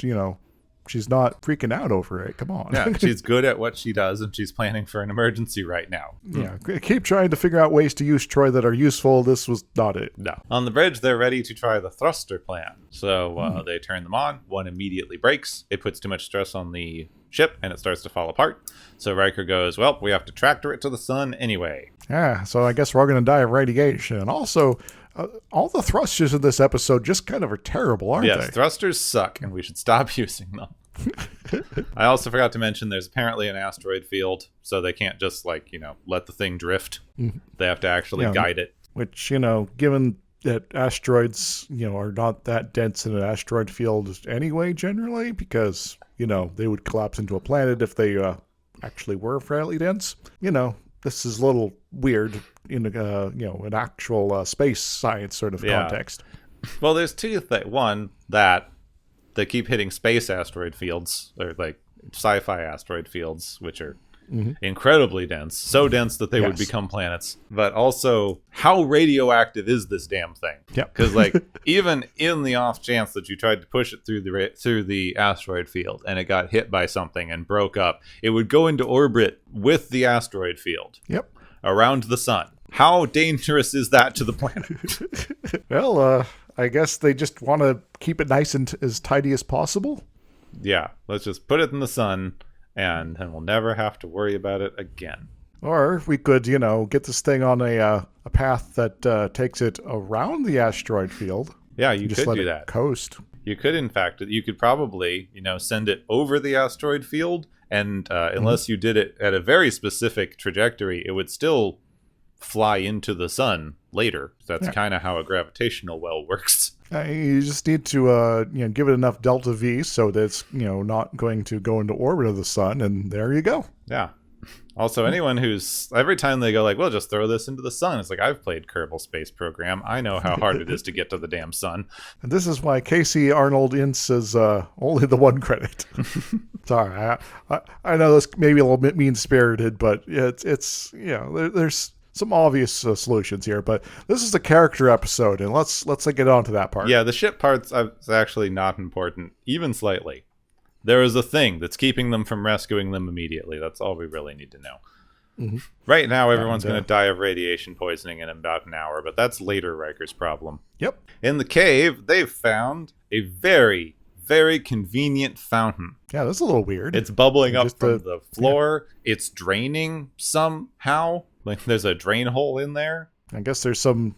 she's not freaking out over it. Come on. Yeah, she's good at what she does, and she's planning for an emergency right now. Yeah, keep trying to figure out ways to use Troy that are useful. This was not it. No. On the bridge, they're ready to try the thruster plan. So they turn them on. One immediately breaks. It puts too much stress on the ship, and it starts to fall apart. So Riker goes, well, we have to tractor it to the sun anyway. Yeah, so I guess we're going to die of radiation. And also, all the thrusters in this episode just kind of are terrible, aren't they? Yes, thrusters suck, and we should stop using them. I also forgot to mention there's apparently an asteroid field, so they can't just, let the thing drift. They have to actually guide it. Which, given that asteroids, are not that dense in an asteroid field anyway, generally, because, they would collapse into a planet if they actually were fairly dense. This is a little weird in an actual space science sort of context. Well, there's two things. One, that they keep hitting space asteroid fields, or like sci-fi asteroid fields, which are incredibly dense, so dense that they would become planets. But also, how radioactive is this damn thing? Because like even in the off chance that you tried to push it through the asteroid field and it got hit by something and broke up, it would go into orbit with the asteroid field around the sun. How dangerous is that to the planet? Well, I guess they just want to keep it nice and as tidy as possible. Yeah, let's just put it in the sun, and then we'll never have to worry about it again. Or we could, get this thing on a path that takes it around the asteroid field. Yeah, you just could let do it that. Coast. You could, in fact, you could probably, send it over the asteroid field, and unless you did it at a very specific trajectory, it would still fly into the sun later. That's kind of how a gravitational well works. You just need to give it enough delta V so that it's not going to go into orbit of the sun, and there you go. Yeah. Also, anyone who's every time they go like, "Well, just throw this into the sun," it's like, I've played Kerbal Space Program. I know how hard it is to get to the damn sun. And this is why Casey Arnold Ince is only the one credit. Sorry, I know this may be a little bit mean spirited, but it's there's some obvious solutions here, but this is a character episode, and let's get on to that part. Yeah, the ship part's actually not important, even slightly. There is a thing that's keeping them from rescuing them immediately. That's all we really need to know. Right now, everyone's going to die of radiation poisoning in about an hour, but that's later Riker's problem. Yep. In the cave, they've found a very, very convenient fountain. Yeah, that's a little weird. It's bubbling up from the floor. Yeah. It's draining somehow. Like there's a drain hole in there. I guess there's some,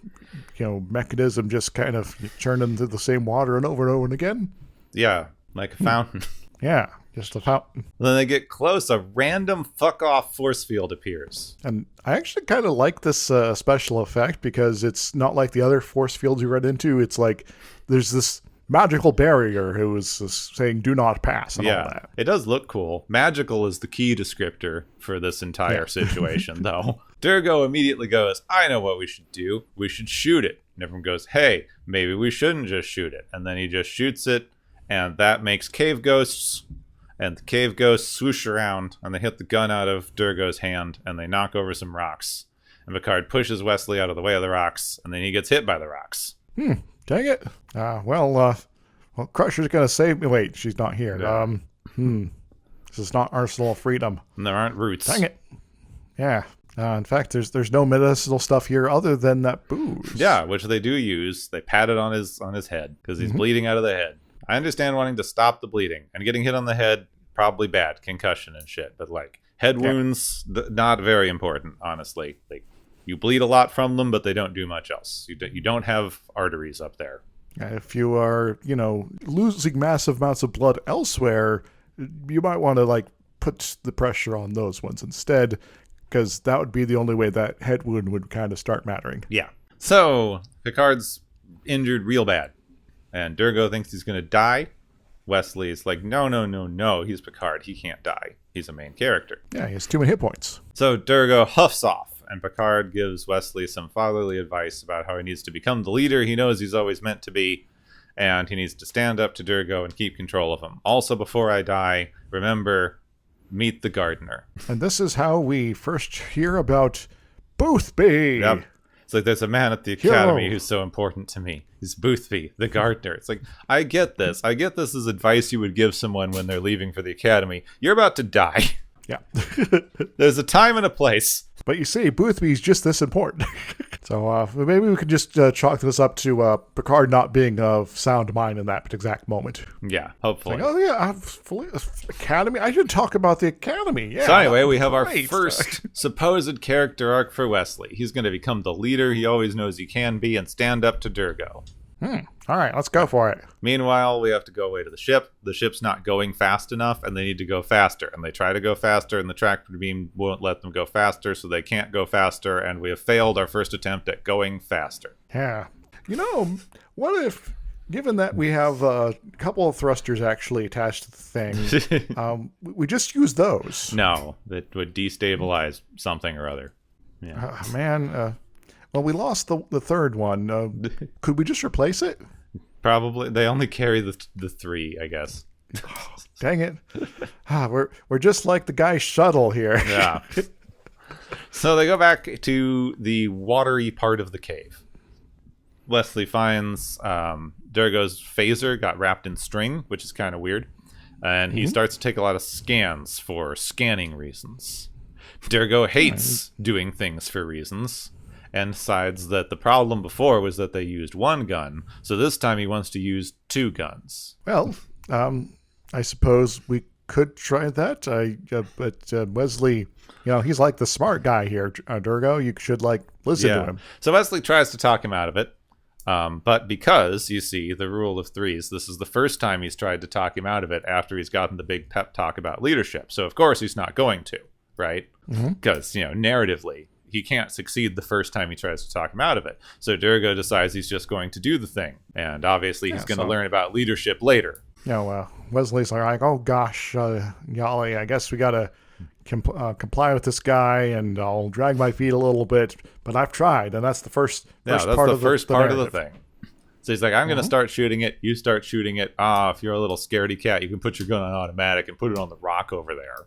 mechanism just kind of churning through the same water and over and again. Yeah, like a fountain. Yeah, just a fountain. Then they get close, a random fuck-off force field appears. And I actually kind of like this special effect because it's not like the other force fields you run into. It's like there's this magical barrier who is saying do not pass and all that. It does look cool. Magical is the key descriptor for this entire situation, though. Durgo immediately goes, I know what we should do. We should shoot it. And everyone goes, hey, maybe we shouldn't just shoot it. And then he just shoots it, and that makes cave ghosts. And the cave ghosts swoosh around, and they hit the gun out of Durgo's hand, and they knock over some rocks. And Picard pushes Wesley out of the way of the rocks, and then he gets hit by the rocks. Dang it. Well, Crusher's going to save me. Wait, she's not here. Yeah. This is not Arsenal of Freedom. And there aren't roots. Dang it. Yeah. In fact, there's no medicinal stuff here other than that booze. Yeah, which they do use. They pat it on his head because he's bleeding out of the head. I understand wanting to stop the bleeding, and getting hit on the head, probably bad, concussion and shit. But like head wounds, not very important, honestly. Like you bleed a lot from them, but they don't do much else. You don't have arteries up there. If you are, losing massive amounts of blood elsewhere, you might want to put the pressure on those ones instead, because that would be the only way that head wound would kind of start mattering. Yeah. So Picard's injured real bad, and Durgo thinks he's going to die. Wesley's like, no, he's Picard. He can't die. He's a main character. Yeah, he has too many hit points. So Durgo huffs off, and Picard gives Wesley some fatherly advice about how he needs to become the leader he knows he's always meant to be, and he needs to stand up to Durgo and keep control of him. Also, before I die, remember, meet the gardener. And this is how we first hear about Boothby. Yep. It's like, there's a man at the academy who's so important to me. He's Boothby, the gardener. It's like, I get this. I get this as advice you would give someone when they're leaving for the academy. You're about to die. Yeah. There's a time and a place. But you see, Boothby's just this important. So maybe we could just chalk this up to Picard not being of sound mind in that exact moment. Yeah, hopefully. Academy? I should talk about the Academy. Yeah. So anyway, we have our first supposed character arc for Wesley. He's going to become the leader he always knows he can be and stand up to Durgo. All right, let's go for it. Meanwhile, we have to go away to the ship. The ship's not going fast enough, and they need to go faster. And they try to go faster, and the tractor beam won't let them go faster, so they can't go faster, and we have failed our first attempt at going faster. Yeah. What if, given that we have a couple of thrusters actually attached to the thing, we just use those? No, that would destabilize something or other. Yeah. Well, we lost the third one. Could we just replace it? Probably. They only carry the three, I guess. Dang it. We're just like the guy's shuttle here. Yeah. So they go back to the watery part of the cave. Wesley finds Durgo's phaser got wrapped in string, which is kind of weird. And he starts to take a lot of scans for scanning reasons. Durgo hates doing things for reasons and decides that the problem before was that they used one gun. So this time he wants to use two guns. Well, I suppose we could try that. But Wesley, he's like the smart guy here, Durgo. You should listen to him. So Wesley tries to talk him out of it. But because, you see, the rule of threes, this is the first time he's tried to talk him out of it after he's gotten the big pep talk about leadership. So, of course, he's not going to, right? Because, narratively, he can't succeed the first time he tries to talk him out of it. So Durgo decides he's just going to do the thing. And obviously he's going to learn about leadership later. Wesley's like, oh, gosh, golly, I guess we got to comply with this guy, and I'll drag my feet a little bit, but I've tried, and that's the first part of the thing. So he's like, I'm going to start shooting it. You start shooting it. If you're a little scaredy cat, you can put your gun on automatic and put it on the rock over there.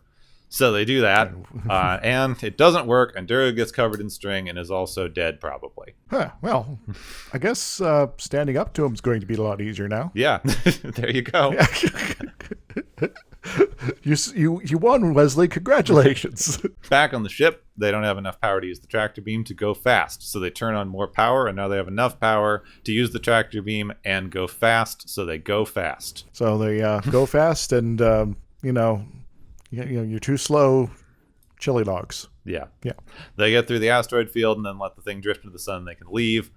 So they do that, and it doesn't work, and Durgo gets covered in string and is also dead, probably. Well, I guess standing up to him is going to be a lot easier now. Yeah, there you go. You won, Wesley. Congratulations. Back on the ship, they don't have enough power to use the tractor beam to go fast, so they turn on more power, and now they have enough power to use the tractor beam and go fast, so they go fast. So they go fast, and you're too slow, chili dogs. Yeah. They get through the asteroid field and then let the thing drift into the sun. They can leave.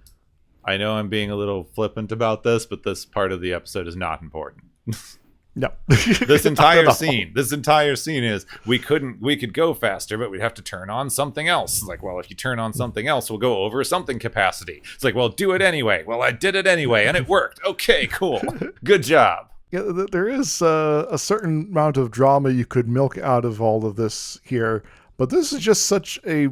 I know I'm being a little flippant about this, but this part of the episode is not important. No. This entire scene is we could go faster, but we'd have to turn on something else. It's like, well, if you turn on something else, we'll go over something capacity. It's like, well, do it anyway. Well, I did it anyway, and it worked. Okay, cool. Good job. Yeah, there is a certain amount of drama you could milk out of all of this here, but this is just such a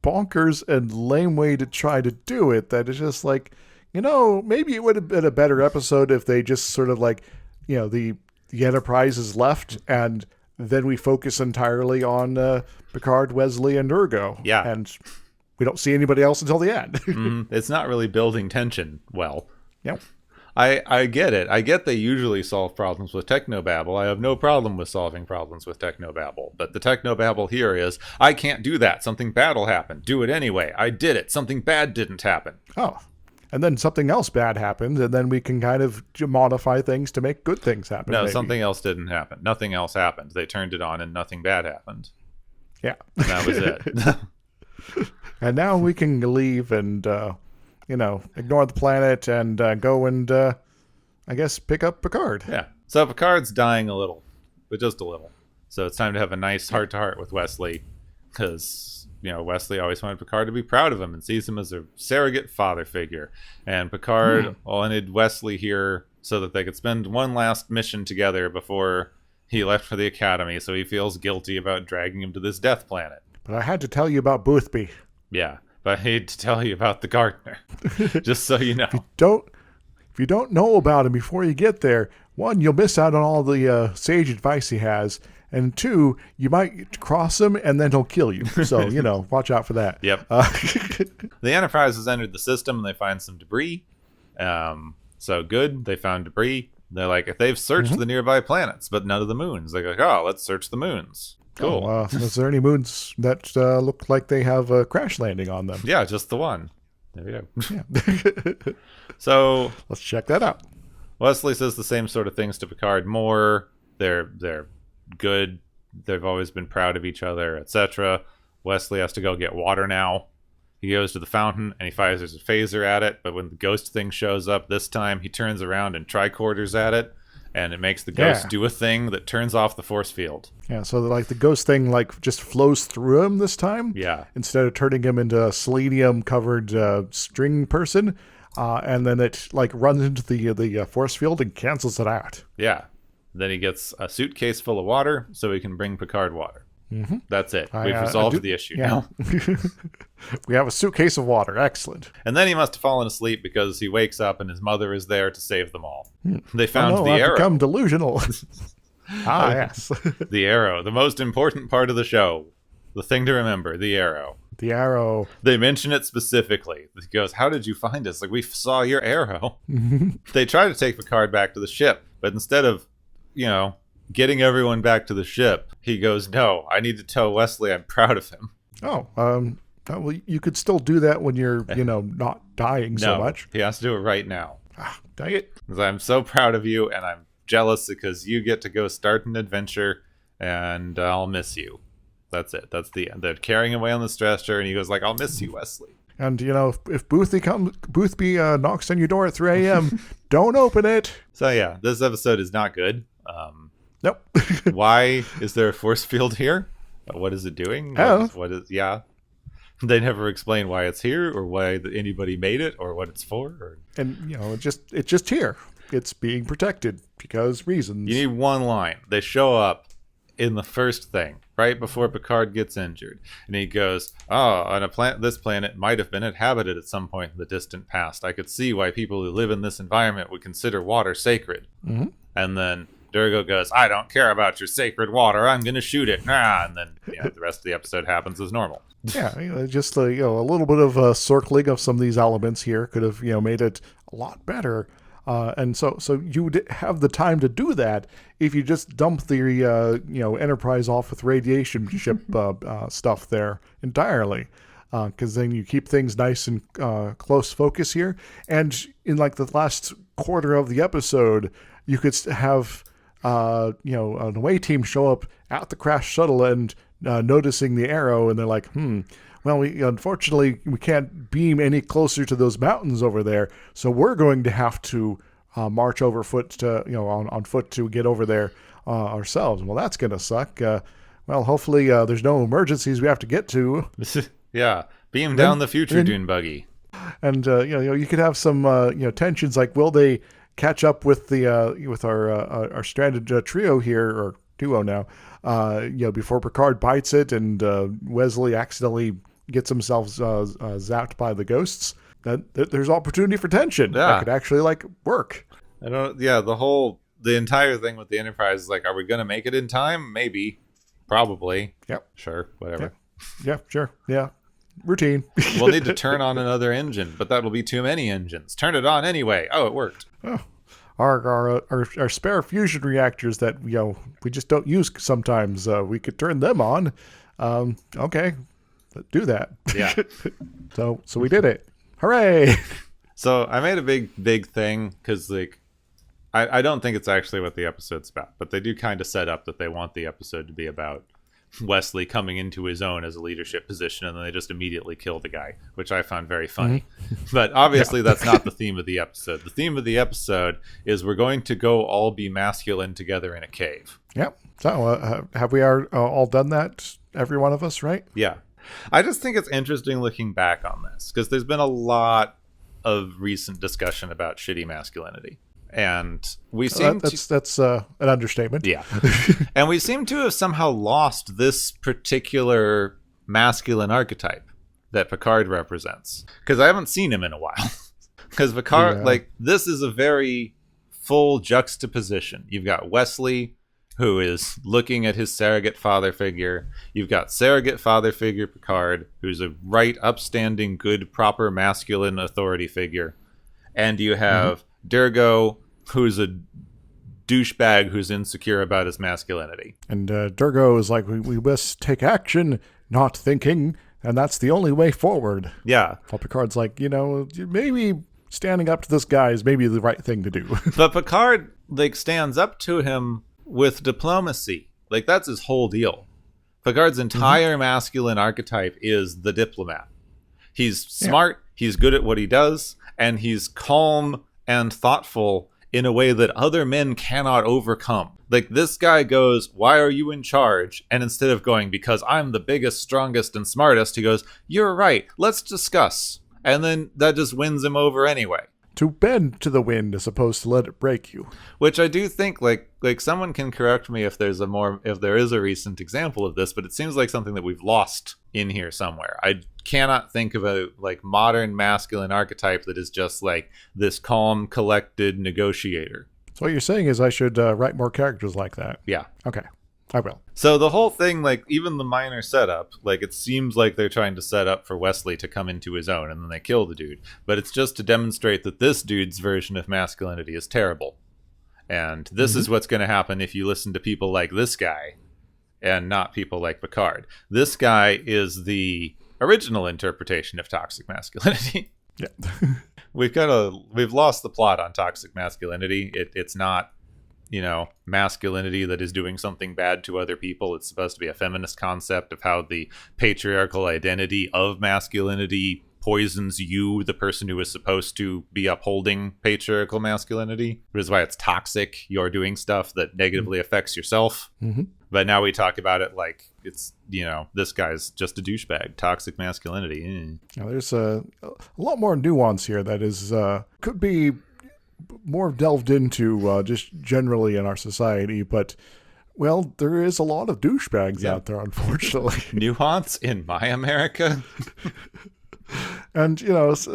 bonkers and lame way to try to do it that it's just like, maybe it would have been a better episode if they just sort of the Enterprise is left, and then we focus entirely on Picard, Wesley, and Durgo. Yeah. And we don't see anybody else until the end. It's not really building tension well. Yep. I get it. I get they usually solve problems with technobabble. I have no problem with solving problems with technobabble. But the technobabble here is, I can't do that. Something bad will happen. Do it anyway. I did it. Something bad didn't happen. Oh. And then something else bad happens, and then we can kind of modify things to make good things happen. No, maybe. Something else didn't happen. Nothing else happened. They turned it on and nothing bad happened. Yeah. And that was it. And now we can leave and, ignore the planet and go and, I guess, pick up Picard. Yeah. So Picard's dying a little, but just a little. So it's time to have a nice heart-to-heart with Wesley, because Wesley always wanted Picard to be proud of him and sees him as a surrogate father figure. And Picard wanted Wesley here so that they could spend one last mission together before he left for the Academy, so he feels guilty about dragging him to this death planet. But I had to tell you about Boothby. Yeah, but I hate to tell you about the gardener, just so you know. If you don't know about him before you get there, one, you'll miss out on all the sage advice he has, and two, you might cross him and then he'll kill you. So, watch out for that. Yep. The Enterprise has entered the system and they find some debris. So good, they found debris. They're like, if they've searched the nearby planets, but none of the moons. They're like, oh, let's search the moons. Cool. Is there any moons that look like they have a crash landing on them? Yeah, just the one. There you go. Yeah. So let's check that out. Wesley says the same sort of things to Picard more. They're good. They've always been proud of each other, etc. Wesley has to go get water now. He goes to the fountain and he fires a phaser at it, but when the ghost thing shows up this time, he turns around and tricorders at it, and it makes the ghost do a thing that turns off the force field. Yeah, so the ghost thing just flows through him this time. Yeah. Instead of turning him into a selenium-covered string person, and then it runs into the force field and cancels it out. Yeah. Then he gets a suitcase full of water so he can bring Picard water. Mm-hmm. That's it. We've resolved the issue now. We have a suitcase of water. Excellent. And then he must have fallen asleep because he wakes up and his mother is there to save them all. They found I've arrow. Become delusional. Ah, yes. The arrow, the most important part of the show. The thing to remember, the arrow. The arrow. They mention it specifically. He goes, how did you find us? Like, we saw your arrow. They try to take Picard back to the ship, but instead of, getting everyone back to the ship, he goes, no, I need to tell Wesley I'm proud of him. Oh, well, you could still do that when you're, not dying so much. He has to do it right now. Ah, dang it. I'm so proud of you, and I'm jealous because you get to go start an adventure, and I'll miss you. That's it. That's the end. They're carrying him away on the stretcher, and he goes like, I'll miss you, Wesley. And, if Boothby knocks on your door at 3 a.m., don't open it. So, yeah, this episode is not good. Nope. Why is there a force field here? What is it doing? What is They never explain why it's here or why anybody made it or what it's for. And, it's just here. It's being protected because reasons. You need one line. They show up in the first thing, right before Picard gets injured. And he goes, on this planet might have been inhabited at some point in the distant past. I could see why people who live in this environment would consider water sacred. Mm-hmm. And then Durgo goes, I don't care about your sacred water. I'm going to shoot it. And then the rest of the episode happens as normal. Yeah, just a little bit of circling of some of these elements here could have made it a lot better. And so you would have the time to do that if you just dump the Enterprise off with radiation ship stuff there entirely, because then you keep things nice and close focus here. And in like the last quarter of the episode, you could have an away team show up at the crash shuttle and noticing the arrow, and they're like, well, unfortunately, we can't beam any closer to those mountains over there, so we're going to have to march over foot to, on foot to get over there ourselves. Well, that's going to suck. Well, hopefully there's no emergencies we have to get to. Yeah, beam down the future dune buggy. And you could have some tensions like, will they catch up with our stranded trio here, or duo now, before Picard bites it and Wesley accidentally gets himself zapped by the ghosts. There's opportunity for tension. Yeah. That could actually work. The entire thing with the Enterprise is like, are we going to make it in time? Maybe. Probably. Yep. Sure. Whatever. Yeah, sure. Yeah. Routine. We'll need to turn on another engine, but that'll be too many engines. Turn it on anyway. Oh, it worked. Oh. Our spare fusion reactors that we just don't use sometimes. We could turn them on. Okay, do that. Yeah. So we did it. Hooray! So I made a big thing because I don't think it's actually what the episode's about, but they do kind of set up that they want the episode to be about Wesley coming into his own as a leadership position, and then they just immediately kill the guy, which I found very funny. But obviously that's not the theme of the episode. The theme of the episode is we're going to go all be masculine together in a cave. Yep. So have we all done that? Every one of us, right? Yeah. I just think it's interesting looking back on this because there's been a lot of recent discussion about shitty masculinity. And we seem that's an understatement. Yeah. And we seem to have somehow lost this particular masculine archetype that Picard represents. Because I haven't seen him in a while. Because Picard, this is a very full juxtaposition. You've got Wesley, who is looking at his surrogate father figure. You've got surrogate father figure Picard, who's a right, upstanding, good, proper masculine authority figure. And you have Durgo, who's a douchebag who's insecure about his masculinity. And Durgo is like, we must take action, not thinking, and that's the only way forward. Yeah. While Picard's like, maybe standing up to this guy is maybe the right thing to do. But Picard, stands up to him with diplomacy. That's his whole deal. Picard's entire masculine archetype is the diplomat. He's smart, he's good at what he does, and he's calm and thoughtful in a way that other men cannot overcome. This guy goes, why are you in charge? And instead of going, because I'm the biggest, strongest, and smartest, he goes, you're right, let's discuss. And then that just wins him over anyway. To bend to the wind as opposed to let it break you. Which I do think, someone can correct me if there is a recent example of this, but it seems like something that we've lost in here somewhere. I cannot think of a modern masculine archetype that is just this calm, collected negotiator. So what you're saying is I should write more characters like that. Yeah. Okay, I will. So the whole thing, like, even the minor setup, like, it seems like they're trying to set up for Wesley to come into his own, and then they kill the dude. But it's just to demonstrate that this dude's version of masculinity is terrible. And this is what's going to happen if you listen to people like this guy and not people like Picard. This guy is the original interpretation of toxic masculinity. Yeah. We've lost the plot on toxic masculinity. It's not, masculinity that is doing something bad to other people. It's supposed to be a feminist concept of how the patriarchal identity of masculinity poisons you, the person who is supposed to be upholding patriarchal masculinity, which is why it's toxic. You're doing stuff that negatively affects yourself. Mm-hmm. But now we talk about it like it's, this guy's just a douchebag. Toxic masculinity. Now, there's a lot more nuance here that is could be more delved into just generally in our society, but well, there is a lot of douchebags out there, unfortunately. Nuance in my America. And,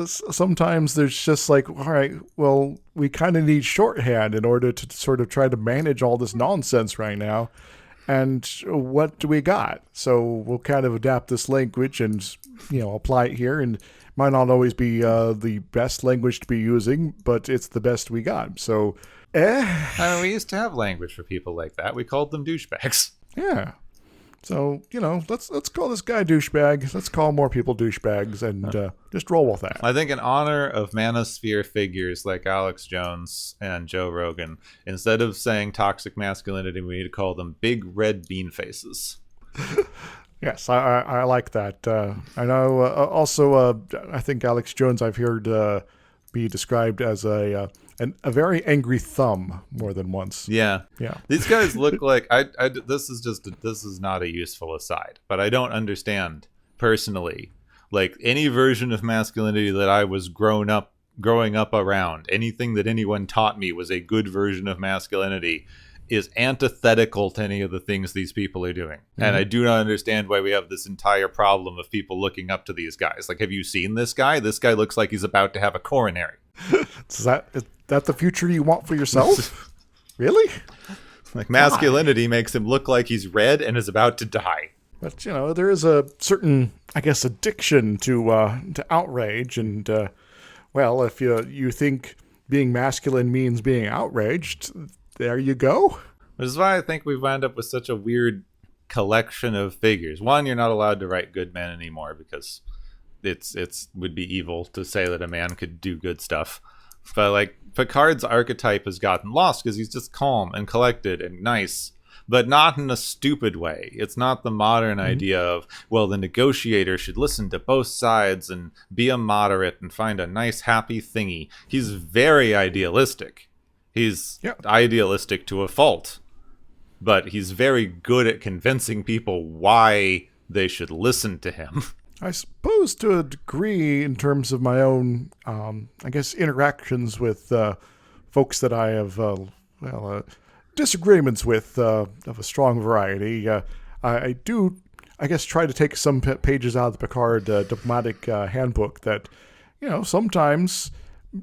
sometimes there's just like, all right, well, we kind of need shorthand in order to sort of try to manage all this nonsense right now. And what do we got? So we'll kind of adapt this language and, apply it here. And it might not always be the best language to be using, but it's the best we got. So, we used to have language for people like that. We called them douchebags. Yeah. So, let's call this guy douchebag. Let's call more people douchebags and just roll with that. I think in honor of manosphere figures like Alex Jones and Joe Rogan, instead of saying toxic masculinity, we need to call them big red bean faces. Yes, I like that. I know also, I think Alex Jones I've heard be described as a very angry thumb more than once. Yeah. These guys look like this is not a useful aside, but I don't understand personally, like, any version of masculinity that I was growing up around. Anything that anyone taught me was a good version of masculinity is antithetical to any of the things these people are doing. Mm-hmm. And I do not understand why we have this entire problem of people looking up to these guys. Like, have you seen this guy? This guy looks like he's about to have a coronary. Is that the future you want for yourself? Really? Like, masculinity makes him look like he's red and is about to die. But, there is a certain, I guess, addiction to outrage. And, well, if you think being masculine means being outraged, there you go. Which is why I think we've wound up with such a weird collection of figures. One, you're not allowed to write good men anymore because it's would be evil to say that a man could do good stuff. But, like, Picard's archetype has gotten lost because he's just calm and collected and nice, but not in a stupid way. It's not the modern idea of, well, the negotiator should listen to both sides and be a moderate and find a nice, happy thingy. He's very idealistic. He's idealistic to a fault, but he's very good at convincing people why they should listen to him. I suppose to a degree, in terms of my own, I guess, interactions with folks that I have, disagreements with of a strong variety, I do, I guess, try to take some pages out of the Picard diplomatic handbook that, sometimes,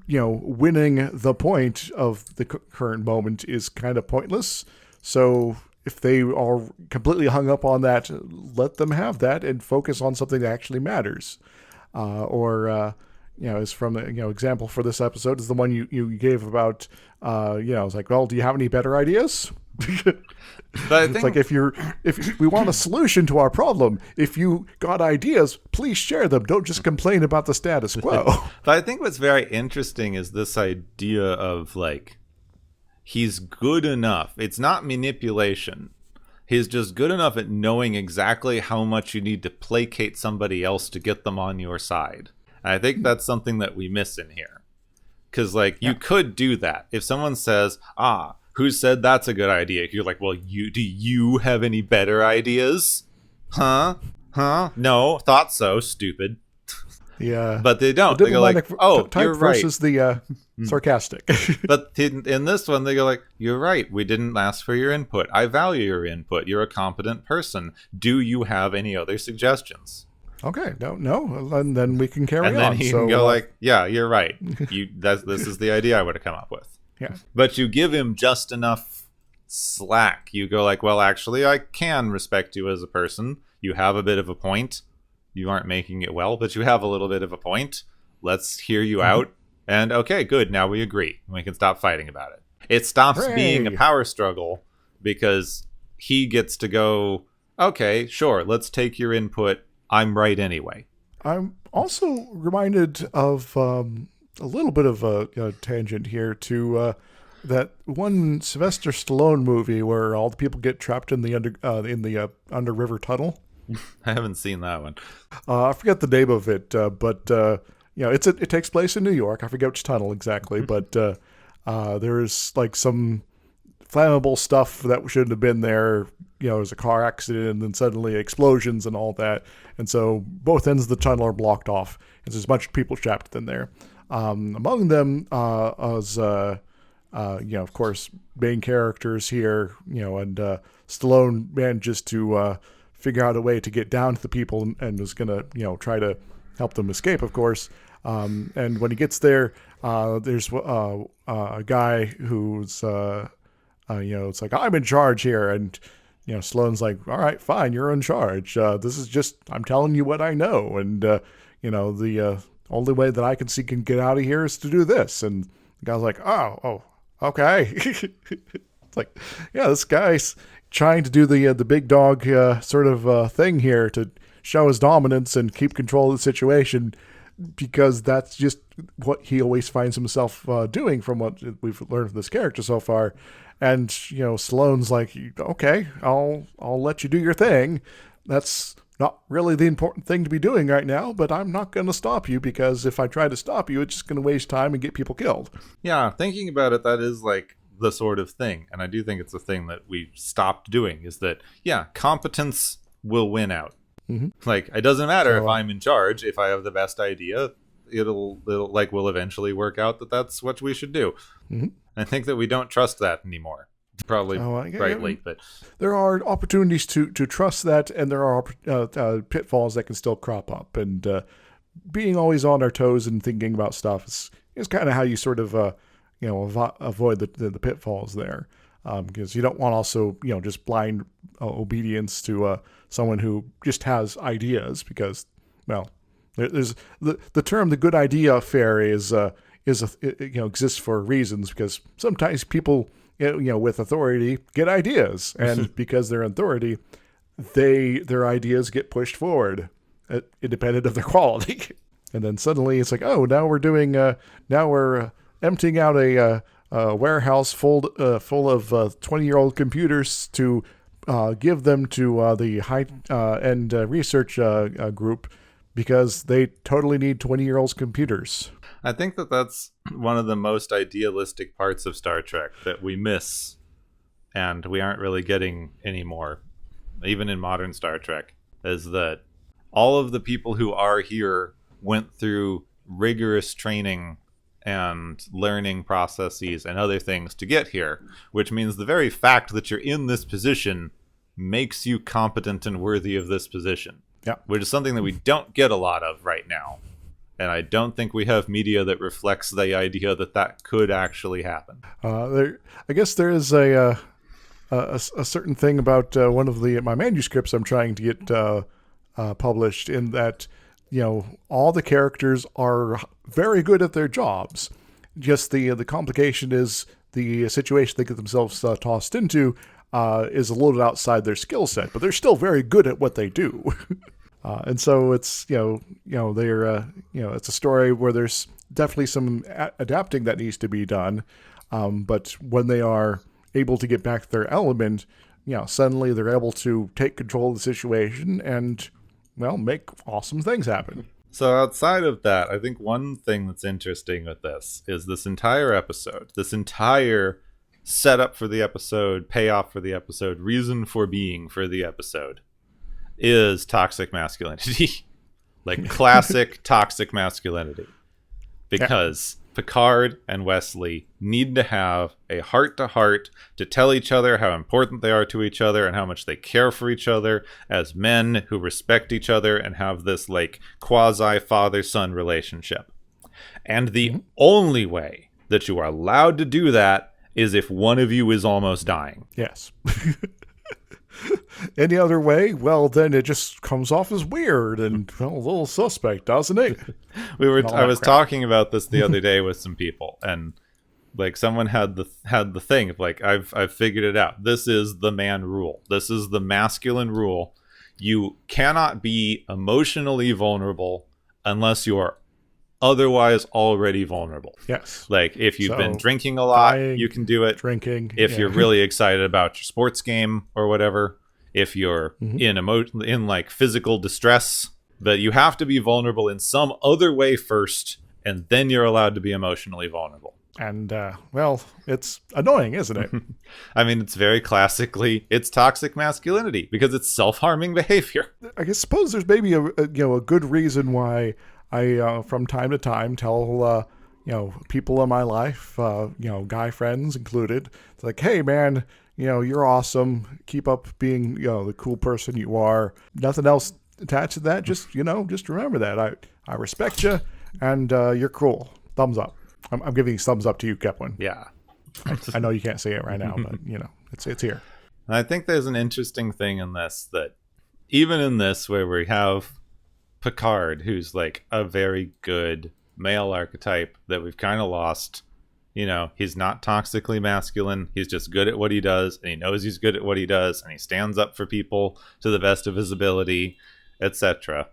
winning the point of the current moment is kind of pointless. So if they are completely hung up on that, let them have that and focus on something that actually matters. Is from the, example for this episode is the one you gave about, it's like, well, do you have any better ideas? But it's like, if we want a solution to our problem, if you got ideas, please share them. Don't just complain about the status quo. But I think what's very interesting is this idea of, like, he's good enough. It's not manipulation. He's just good enough at knowing exactly how much you need to placate somebody else to get them on your side. And I think that's something that we miss in here. Because, like, you could do that. If someone says, who said that's a good idea? You're like, well, do you have any better ideas? Huh? No, thought so, stupid. Yeah. But they don't. They go like, you're right. Versus the sarcastic. But in this one, they go like, you're right. We didn't ask for your input. I value your input. You're a competent person. Do you have any other suggestions? Okay. No. And then we can carry on. And then he can go like, yeah, you're right. This is the idea I would have come up with. Yeah. But you give him just enough slack. You go like, well, actually, I can respect you as a person. You have a bit of a point. You aren't making it well, but you have a little bit of a point. Let's hear you out. And okay, good. Now we agree. We can stop fighting about it. It stops being a power struggle because he gets to go, okay, sure, let's take your input. I'm right anyway. I'm also reminded of a little bit of a tangent here to that one Sylvester Stallone movie where all the people get trapped in the under river tunnel. I haven't seen that one. I forget the name of it, but it takes place in New York. I forget which tunnel exactly, but there's like some flammable stuff that shouldn't have been there. There's a car accident and then suddenly explosions and all that. And so both ends of the tunnel are blocked off. And there's a bunch of people trapped in there. Among them was, of course, main characters here, and Stallone manages to figure out a way to get down to the people and was going to, try to help them escape, of course. And when he gets there, there's a guy who's, it's like, I'm in charge here. And, Stallone's like, all right, fine, you're in charge. This is just, I'm telling you what I know. And, the only way that I can get out of here is to do this. And the guy's like, oh, okay. It's like, yeah, this guy's trying to do the big dog sort of thing here to show his dominance and keep control of the situation, because that's just what he always finds himself doing from what we've learned from this character so far. And, Stallone's like, okay, I'll let you do your thing. That's not really the important thing to be doing right now, but I'm not going to stop you, because if I try to stop you, it's just going to waste time and get people killed. Yeah, thinking about it, that is like the sort of thing. And I do think it's a thing that we stopped doing, is that, yeah, competence will win out. Mm-hmm. Like, it doesn't matter if I'm in charge. If I have the best idea, it'll will eventually work out that that's what we should do. Mm-hmm. I think that we don't trust that anymore. Probably rightly, but there are opportunities to trust that, and there are pitfalls that can still crop up. And being always on our toes and thinking about stuff is kind of how you sort of avoid the pitfalls there, because you don't want also just blind obedience to someone who just has ideas, because there's the term the good idea fairy exists for reasons, because sometimes people with authority get ideas, and because they're in authority, their ideas get pushed forward independent of their quality. And then suddenly it's like, oh, now we're emptying out a warehouse full of 20-year-old computers to give them to the high-end research group, because they totally need 20-year-olds computers. I think that that's one of the most idealistic parts of Star Trek that we miss, and we aren't really getting anymore, even in modern Star Trek, is that all of the people who are here went through rigorous training and learning processes and other things to get here, which means the very fact that you're in this position makes you competent and worthy of this position. Yeah. Which is something that we don't get a lot of right now. And I don't think we have media that reflects the idea that could actually happen. I guess there is a certain thing about one of my manuscripts I'm trying to get published, in that all the characters are very good at their jobs. Just the complication is the situation they get themselves tossed into is a little outside their skill set, but they're still very good at what they do. And so it's they're it's a story where there's definitely some adapting that needs to be done, but when they are able to get back to their element, suddenly they're able to take control of the situation and make awesome things happen. So outside of that, I think one thing that's interesting with this is this entire episode, this entire setup for the episode, payoff for the episode, reason for being for the episode, is toxic masculinity. Like classic toxic masculinity. Because Picard and Wesley need to have a heart-to-heart to tell each other how important they are to each other and how much they care for each other as men who respect each other and have this like quasi father-son relationship. And the only way that you are allowed to do that is if one of you is almost dying. Yes. Any other way, well, then it just comes off as weird and a little suspect, doesn't it? I was talking about this the other day with some people, and like someone had the thing of like, I've figured it out. This is the man rule. This is the masculine rule. You cannot be emotionally vulnerable unless you are otherwise already vulnerable. Yes. Like if you've been drinking a lot, you can do it. Drinking. If you're really excited about your sports game or whatever, if you're in like physical distress, but you have to be vulnerable in some other way first, and then you're allowed to be emotionally vulnerable. And, well, it's annoying, isn't it? I mean, it's very classically, it's toxic masculinity because it's self-harming behavior. I suppose there's maybe a good reason why I, from time to time, tell, people in my life, guy friends included, it's like, hey, man, you're awesome. Keep up being, the cool person you are. Nothing else attached to that. Just, just remember that. I respect you, and you're cool. Thumbs up. I'm giving thumbs up to you, Kepwin. Yeah. I know you can't see it right now, but, it's here. And I think there's an interesting thing in this, that even in this where we have Picard, who's like a very good male archetype that we've kind of lost. He's not toxically masculine. He's just good at what he does, and he knows he's good at what he does, and he stands up for people to the best of his ability, etc.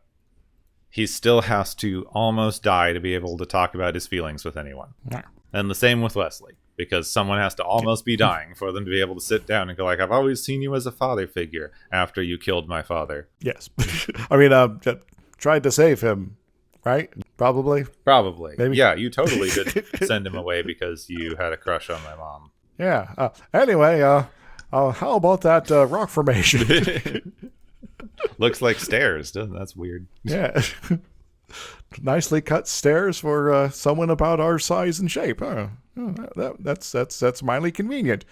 He still has to almost die to be able to talk about his feelings with anyone. Yeah. And the same with Wesley, because someone has to almost be dying for them to be able to sit down and go like, I've always seen you as a father figure after you killed my father. Yes. I mean, tried to save him, right? Probably. Maybe. Yeah, you totally did send him away because you had a crush on my mom. Yeah. Anyway, how about that rock formation? Looks like stairs, doesn't it? That's weird. Yeah. Nicely cut stairs for someone about our size and shape, huh? Oh, that's mildly convenient.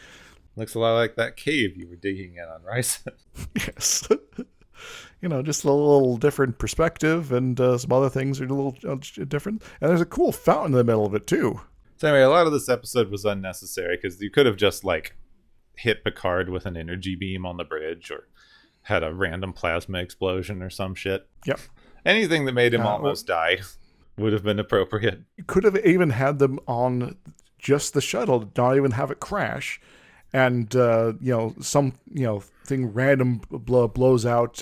Looks a lot like that cave you were digging in on Rice. Yes. Just a little different perspective, and some other things are a little different. And there's a cool fountain in the middle of it, too. So anyway, a lot of this episode was unnecessary, because you could have just, like, hit Picard with an energy beam on the bridge, or had a random plasma explosion or some shit. Yep. Anything that made him almost die would have been appropriate. You could have even had them on just the shuttle, not even have it crash. And, some, thing random blows out,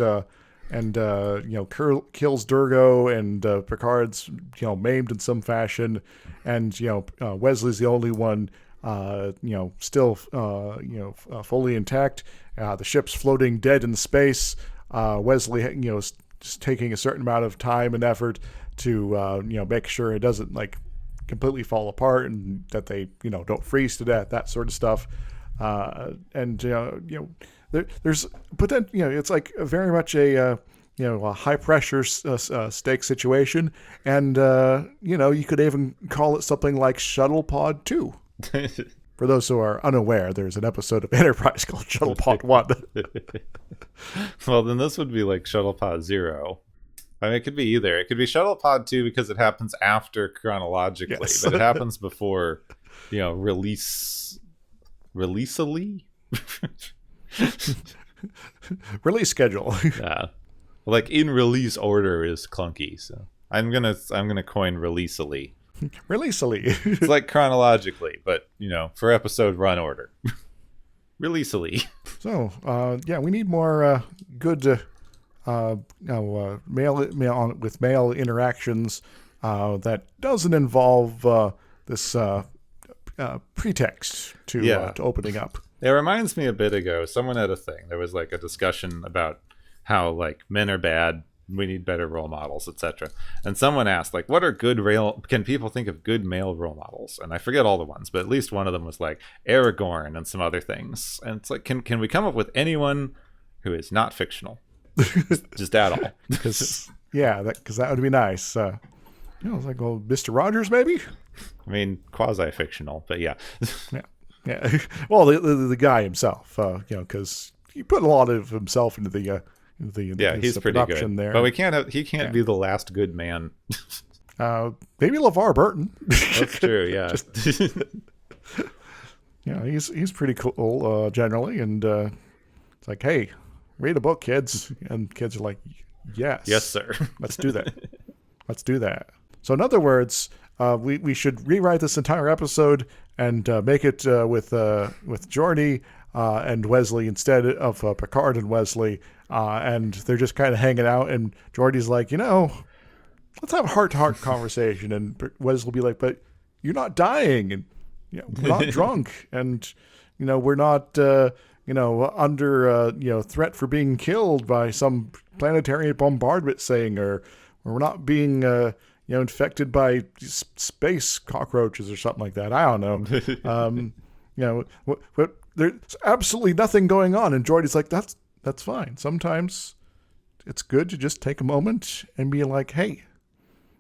and kills Durgo, and Picard's, maimed in some fashion. And, Wesley's the only one, still, fully intact. The ship's floating dead in space. Wesley, just taking a certain amount of time and effort to, make sure it doesn't, like, completely fall apart, and that they, don't freeze to death, that sort of stuff. There's, but then, it's like very much a high pressure stake situation. And, you could even call it something like Shuttle Pod 2. For those who are unaware, there's an episode of Enterprise called Shuttle Pod 1. Well, then this would be like Shuttle Pod 0. I mean, it could be either. It could be Shuttle Pod 2 because it happens after chronologically, yes. But it happens before, release schedule. Yeah. Like in release order is clunky, so I'm gonna coin releasely. Releasely. It's like chronologically, but for episode run order. Releasely. So we need more good male with male interactions that doesn't involve this pretext to opening up. It reminds me a bit ago, someone had a thing. There was like a discussion about how like men are bad, we need better role models, etc. And someone asked, like, what are can people think of good male role models? And I forget all the ones, but at least one of them was like Aragorn and some other things. And it's like, can we come up with anyone who is not fictional? Just at all. Because that would be nice. It's like, well, Mr. Rogers, maybe? I mean, quasi-fictional, but yeah. Yeah. Well, the guy himself, because he put a lot of himself into the he's pretty good there. But he can't be the last good man. Maybe LeVar Burton. That's true. Yeah. Yeah, he's pretty cool generally, and it's like, hey, read a book, kids, and kids are like, yes, Yes, sir. let's do that. Let's do that. So in other words, we should rewrite this entire episode and make it with Geordi and Wesley instead of Picard and Wesley, and they're just kind of hanging out, and Geordi's like, let's have a heart-to-heart conversation, and Wesley will be like, but you're not dying, and we're not drunk, and we're not under threat for being killed by some planetary bombardment thing, or we're not being infected by space cockroaches or something like that. I don't know. There's absolutely nothing going on, and Geordi's like, that's fine. Sometimes it's good to just take a moment and be like, hey,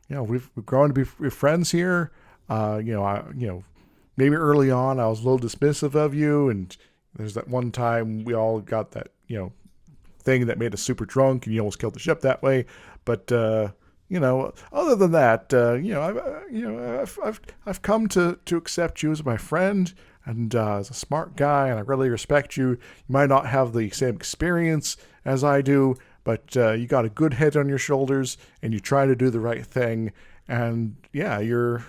we've grown to be friends here. Maybe early on I was a little dismissive of you, and there's that one time we all got that thing that made us super drunk, and you almost killed the ship that way. But other than that, I've come to accept you as my friend and as a smart guy, and I really respect you. You might not have the same experience as I do, but you got a good head on your shoulders, and you try to do the right thing. And yeah, you're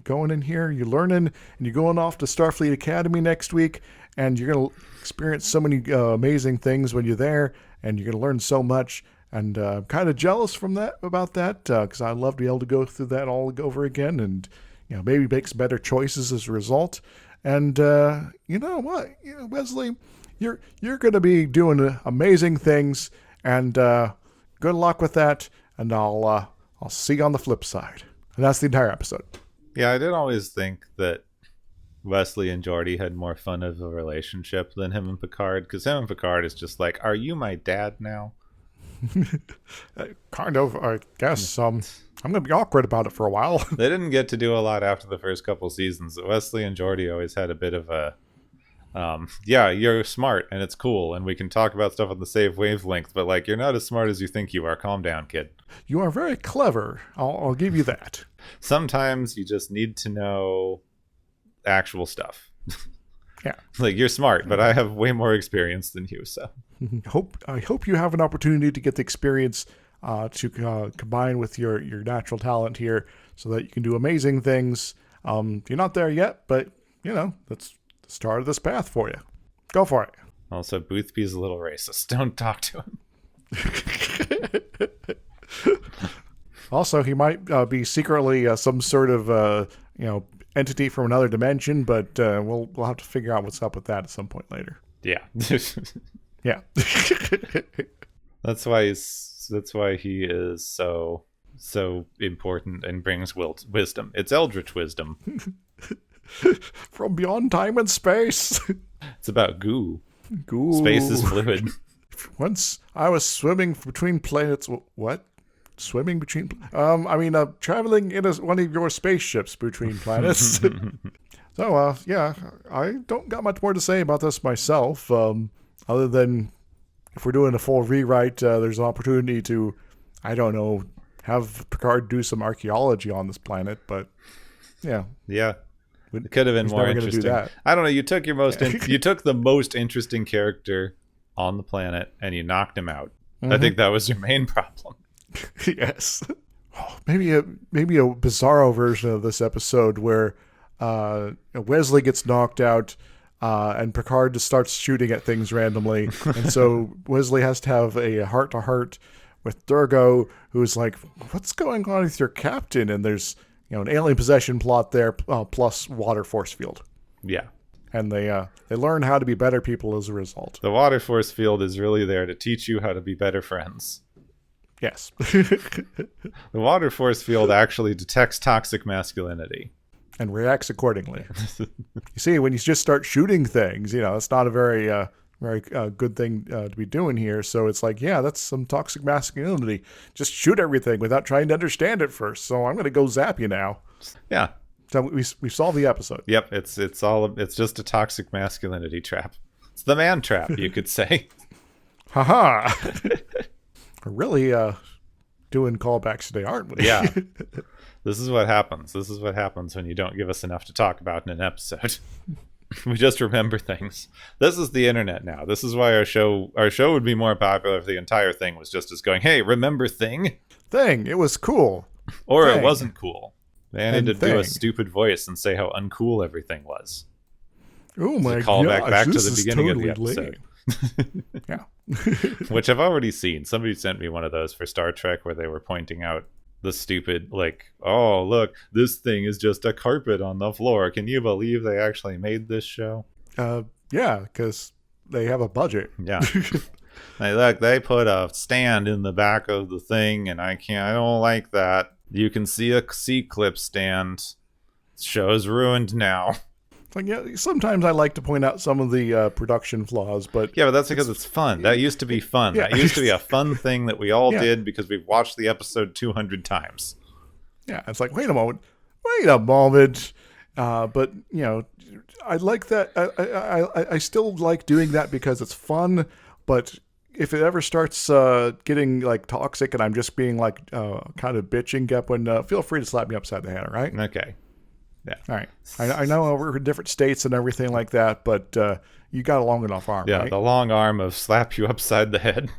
going in here, you're learning, and you're going off to Starfleet Academy next week, and you're gonna experience so many amazing things when you're there, and you're gonna learn so much. And I'm kind of jealous about that because I'd love to be able to go through that all over again, and maybe make some better choices as a result. And you know what, Wesley, you're gonna be doing amazing things, and good luck with that. And I'll see you on the flip side. And that's the entire episode. Yeah, I did always think that Wesley and Geordi had more fun of a relationship than him and Picard, because him and Picard is just like, are you my dad now? Kind of, I guess. I'm going to be awkward about it for a while. They didn't get to do a lot after the first couple seasons. Wesley and Geordi always had a bit of a, you're smart and it's cool and we can talk about stuff on the same wavelength, but like, you're not as smart as you think you are. Calm down, kid. You are very clever. I'll give you that. Sometimes you just need to know actual stuff. Yeah. Like, you're smart, but I have way more experience than you, so. I hope you have an opportunity to get the experience to combine with your natural talent here so that you can do amazing things. You're not there yet, but, that's the start of this path for you. Go for it. Also, Boothby's a little racist. Don't talk to him. Also, he might be secretly some sort of, entity from another dimension, but we'll have to figure out what's up with that at some point later. Yeah. Yeah. That's why he is so important and brings wisdom. It's eldritch wisdom. From beyond time and space. It's about goo. Goo. Space is fluid. Once I was swimming between planets. What? Swimming between? Traveling in one of your spaceships between planets. So, I don't got much more to say about this myself. Other than if we're doing a full rewrite, there's an opportunity to, I don't know, have Picard do some archaeology on this planet. But yeah, it could have been more interesting. Do that. I don't know. You took you took the most interesting character on the planet and you knocked him out. Mm-hmm. I think that was your main problem. Yes. Maybe a bizarro version of this episode where Wesley gets knocked out and Picard just starts shooting at things randomly. And so Wesley has to have a heart-to-heart with Durgo, who's like, what's going on with your captain? And there's an alien possession plot there, plus water force field. Yeah. And they learn how to be better people as a result. The water force field is really there to teach you how to be better friends. Yes. The water force field actually detects toxic masculinity. And reacts accordingly. You see, when you just start shooting things, it's not a very good thing to be doing here. So it's like, that's some toxic masculinity. Just shoot everything without trying to understand it first. So I'm going to go zap you now. Yeah. So we solved the episode. Yep. It's just a toxic masculinity trap. It's the man trap, you could say. Haha. Really doing callbacks today, aren't we? Yeah. This is what happens. This is what happens when you don't give us enough to talk about in an episode. We just remember things. This is the internet now. This is why our show would be more popular if the entire thing was just as going, hey, remember thing? Thing. It was cool. Or Thing. It wasn't cool. They had to Thing. do a stupid voice and say how uncool everything was. Oh my Call gosh, back to this the is beginning totally of the episode. Yeah. Which I've already seen. Somebody sent me one of those for Star Trek where they were pointing out the stupid, like, oh, look, this thing is just a carpet on the floor. Can you believe they actually made this show? Yeah, because they have a budget. Yeah. Hey, look, they put a stand in the back of the thing, and I don't like that. You can see a C-clip stand. Show's ruined now. Like, yeah, sometimes I like to point out some of the production flaws, but Yeah, but that's because it's fun. That used to be fun. Yeah. That used to be a fun thing that we all Yeah. did because we've watched the episode 200 times. yeah, it's like, wait a moment. But I like that. I still like doing that because it's fun. But if it ever starts getting like toxic and I'm just being like kind of bitching, Gepwin, feel free to slap me upside the head. All right. Okay. Yeah. All right. I know we're in different states and everything like that, but you got a long enough arm. Yeah, right? the long arm of slap you upside the head.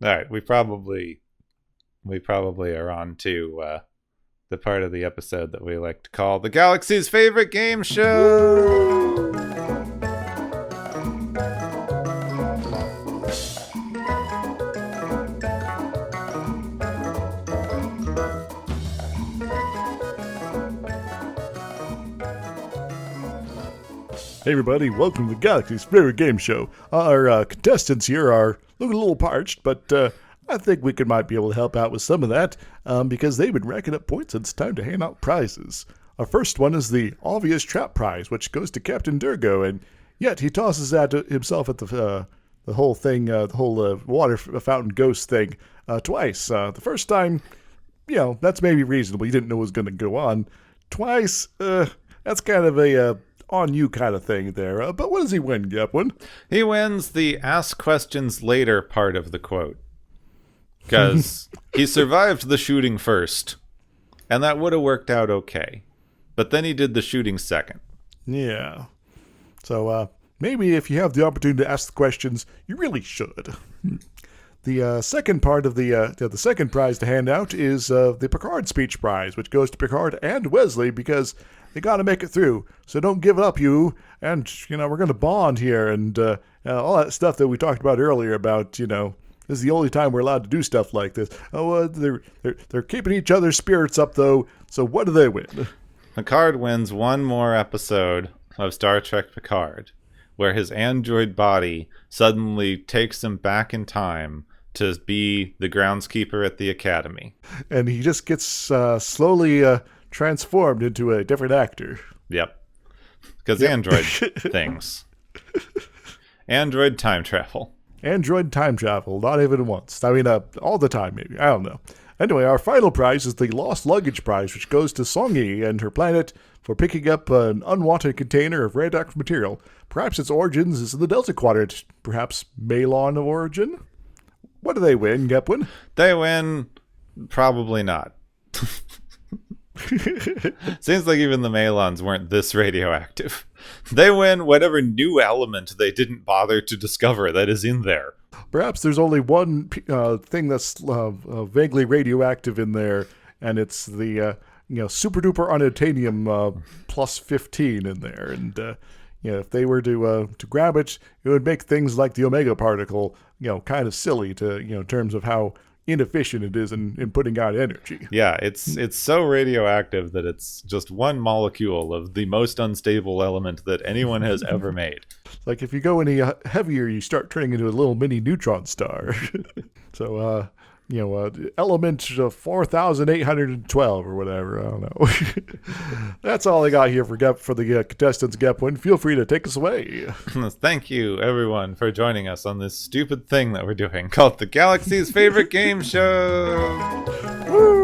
All right, we probably are on to the part of the episode that we like to call the Galaxy's favorite game show. Hey everybody, welcome to the Galaxy's favorite game show. Our contestants here are looking a little parched, but I think we might be able to help out with some of that because they've been racking up points and it's time to hand out prizes. Our first one is the Obvious Trap Prize, which goes to Captain Durgo, and yet he tosses that himself at the whole thing, the whole water fountain ghost thing twice. The first time, that's maybe reasonable. You didn't know it was going to go on. Twice, that's kind of a on you kind of thing there. But what does he win, Gepwin? He wins the ask questions later part of the quote. Because he survived the shooting first, and that would have worked out okay. But then he did the shooting second. Yeah. So maybe if you have the opportunity to ask the questions, you really should. The second part of the second prize to hand out is the Picard Speech Prize, which goes to Picard and Wesley because they got to make it through. So don't give it up, you. And, we're going to bond here and all that stuff that we talked about earlier about, this is the only time we're allowed to do stuff like this. Oh, they're keeping each other's spirits up, though. So what do they win? Picard wins one more episode of Star Trek Picard, where his android body suddenly takes him back in time to be the groundskeeper at the Academy. And he just gets slowly transformed into a different actor. Yep. Because android things. Android time travel. Android time travel, not even once. I mean, all the time, maybe. I don't know. Anyway, our final prize is the Lost Luggage Prize, which goes to Songi and her planet for picking up an unwanted container of radioactive material. Perhaps its origins is in the Delta Quadrant. Perhaps Malon of origin? What do they win, Gepwin? They win probably not. Seems like even the Malons weren't this radioactive. They win whatever new element they didn't bother to discover that is in there. Perhaps there's only one thing that's vaguely radioactive in there, and it's the super duper unobtainium plus 15 in there. And if they were to grab it, it would make things like the Omega particle kind of silly to in terms of how inefficient it is in putting out energy. Yeah, it's so radioactive that it's just one molecule of the most unstable element that anyone has ever made. Like if you go any heavier, you start turning into a little mini neutron star. So, element 4,812 or whatever. I don't know. That's all I got here for the contestants, Gepwin. Feel free to take us away. Thank you, everyone, for joining us on this stupid thing that we're doing called the Galaxy's Favorite Game Show. Woo!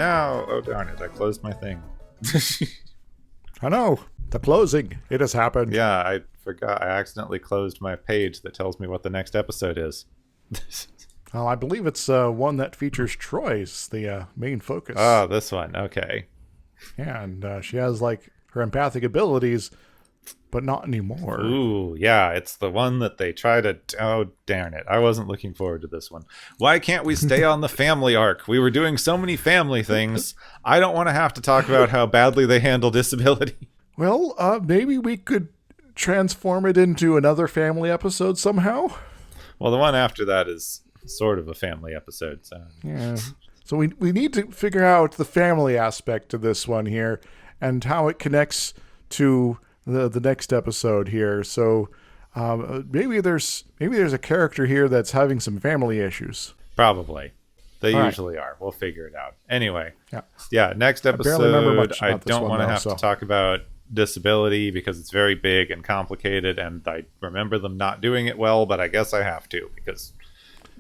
No! Oh, darn it. I closed my thing. I know. The closing. It has happened. Yeah, I forgot. I accidentally closed my page that tells me what the next episode is. Well, I believe it's one that features Troy's the main focus. Oh, this one. Okay. Yeah, and she has, like, her empathic abilities, but not anymore. Ooh, yeah, it's the one that they try to... Oh, darn it. I wasn't looking forward to this one. Why can't we stay on the family arc? We were doing so many family things. I don't want to have to talk about how badly they handle disability. Well, maybe we could transform it into another family episode somehow. Well, the one after that is sort of a family episode, so... Yeah. So we need to figure out the family aspect to this one here and how it connects to the next episode here. So maybe there's a character here that's having some family issues. Probably. They All usually are. We'll figure it out. Anyway. Yeah. Yeah, next barely remember episode, much I about this don't one, want to though, have so. to talk about disability because it's very big and complicated, and I remember them not doing it well, but I guess I have to because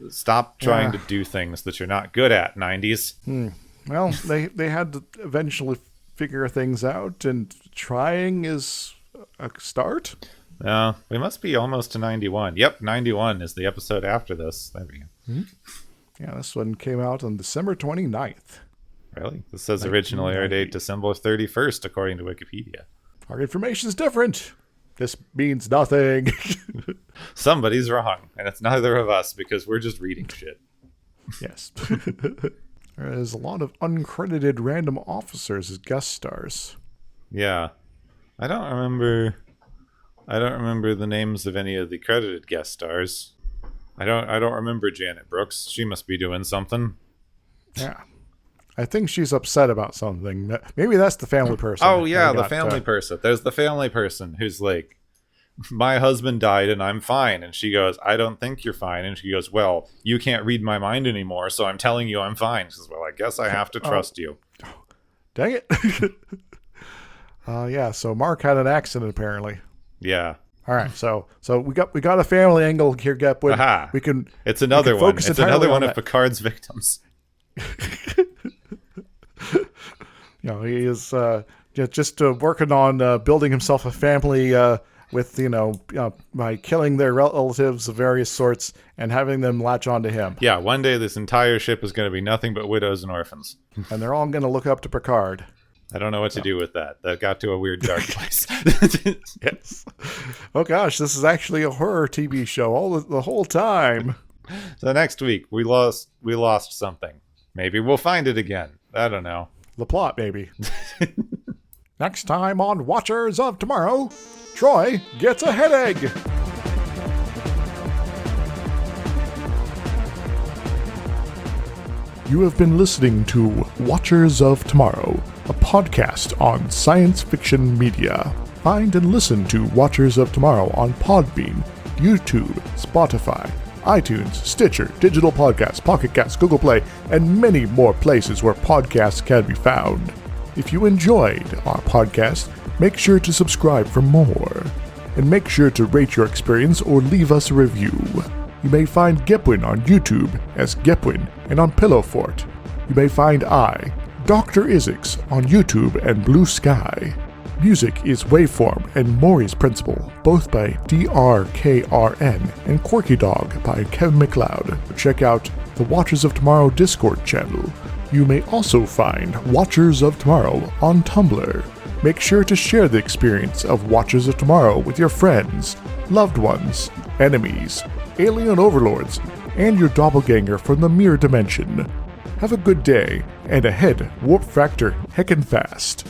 stop trying to do things that you're not good at, 90s. Well, they had to eventually figure things out, and trying is a start. We must be almost to 91. Yep, 91 is the episode after this. There we go. Yeah, this one came out on December 29th. Really? This says original air date December 31st, according to Wikipedia. Our information is different. This means nothing. Somebody's wrong, and it's neither of us because we're just reading shit. Yes. There is a lot of uncredited random officers as guest stars. Yeah. I don't remember the names of any of the credited guest stars. I don't remember Janet Brooks. She must be doing something. Yeah. I think she's upset about something. Maybe that's the family person. Oh, yeah, the family person. There's the family person who's like, my husband died and I'm fine. And she goes, I don't think you're fine. And she goes, well, you can't read my mind anymore, so I'm telling you I'm fine. She says, well, I guess I have to trust you. Dang it. Yeah, so Mark had an accident apparently. Yeah. All right, so we got a family angle here, Gepwood. Aha. It's another one. It's another one of Picard's victims. You know, he is just working on building himself a family with, by killing their relatives of various sorts and having them latch on to him. Yeah, one day this entire ship is going to be nothing but widows and orphans. And they're all going to look up to Picard. I don't know what to do with that. That got to a weird dark place. Yes. Oh gosh, this is actually a horror TV show the whole time. So next week we lost something. Maybe we'll find it again. I don't know. The plot, maybe. Next time on Watchers of Tomorrow, Troy gets a headache. You have been listening to Watchers of Tomorrow, a podcast on science fiction media. Find and listen to Watchers of Tomorrow on Podbean, YouTube, Spotify, iTunes, Stitcher, Digital Podcasts, Pocket Casts, Google Play, and many more places where podcasts can be found. If you enjoyed our podcast, make sure to subscribe for more. And make sure to rate your experience or leave us a review. You may find Gepwin on YouTube as Gepwin and on Pillow Fort. You may find Dr. Isix, on YouTube and Blue Sky. Music is Waveform and Mori's Principle, both by DRKRN, and Quirky Dog by Kevin MacLeod. Check out the Watchers of Tomorrow Discord channel. You may also find Watchers of Tomorrow on Tumblr. Make sure to share the experience of Watchers of Tomorrow with your friends, loved ones, enemies, alien overlords, and your doppelganger from the mirror dimension. Have a good day, and ahead, warp factor heckin' fast.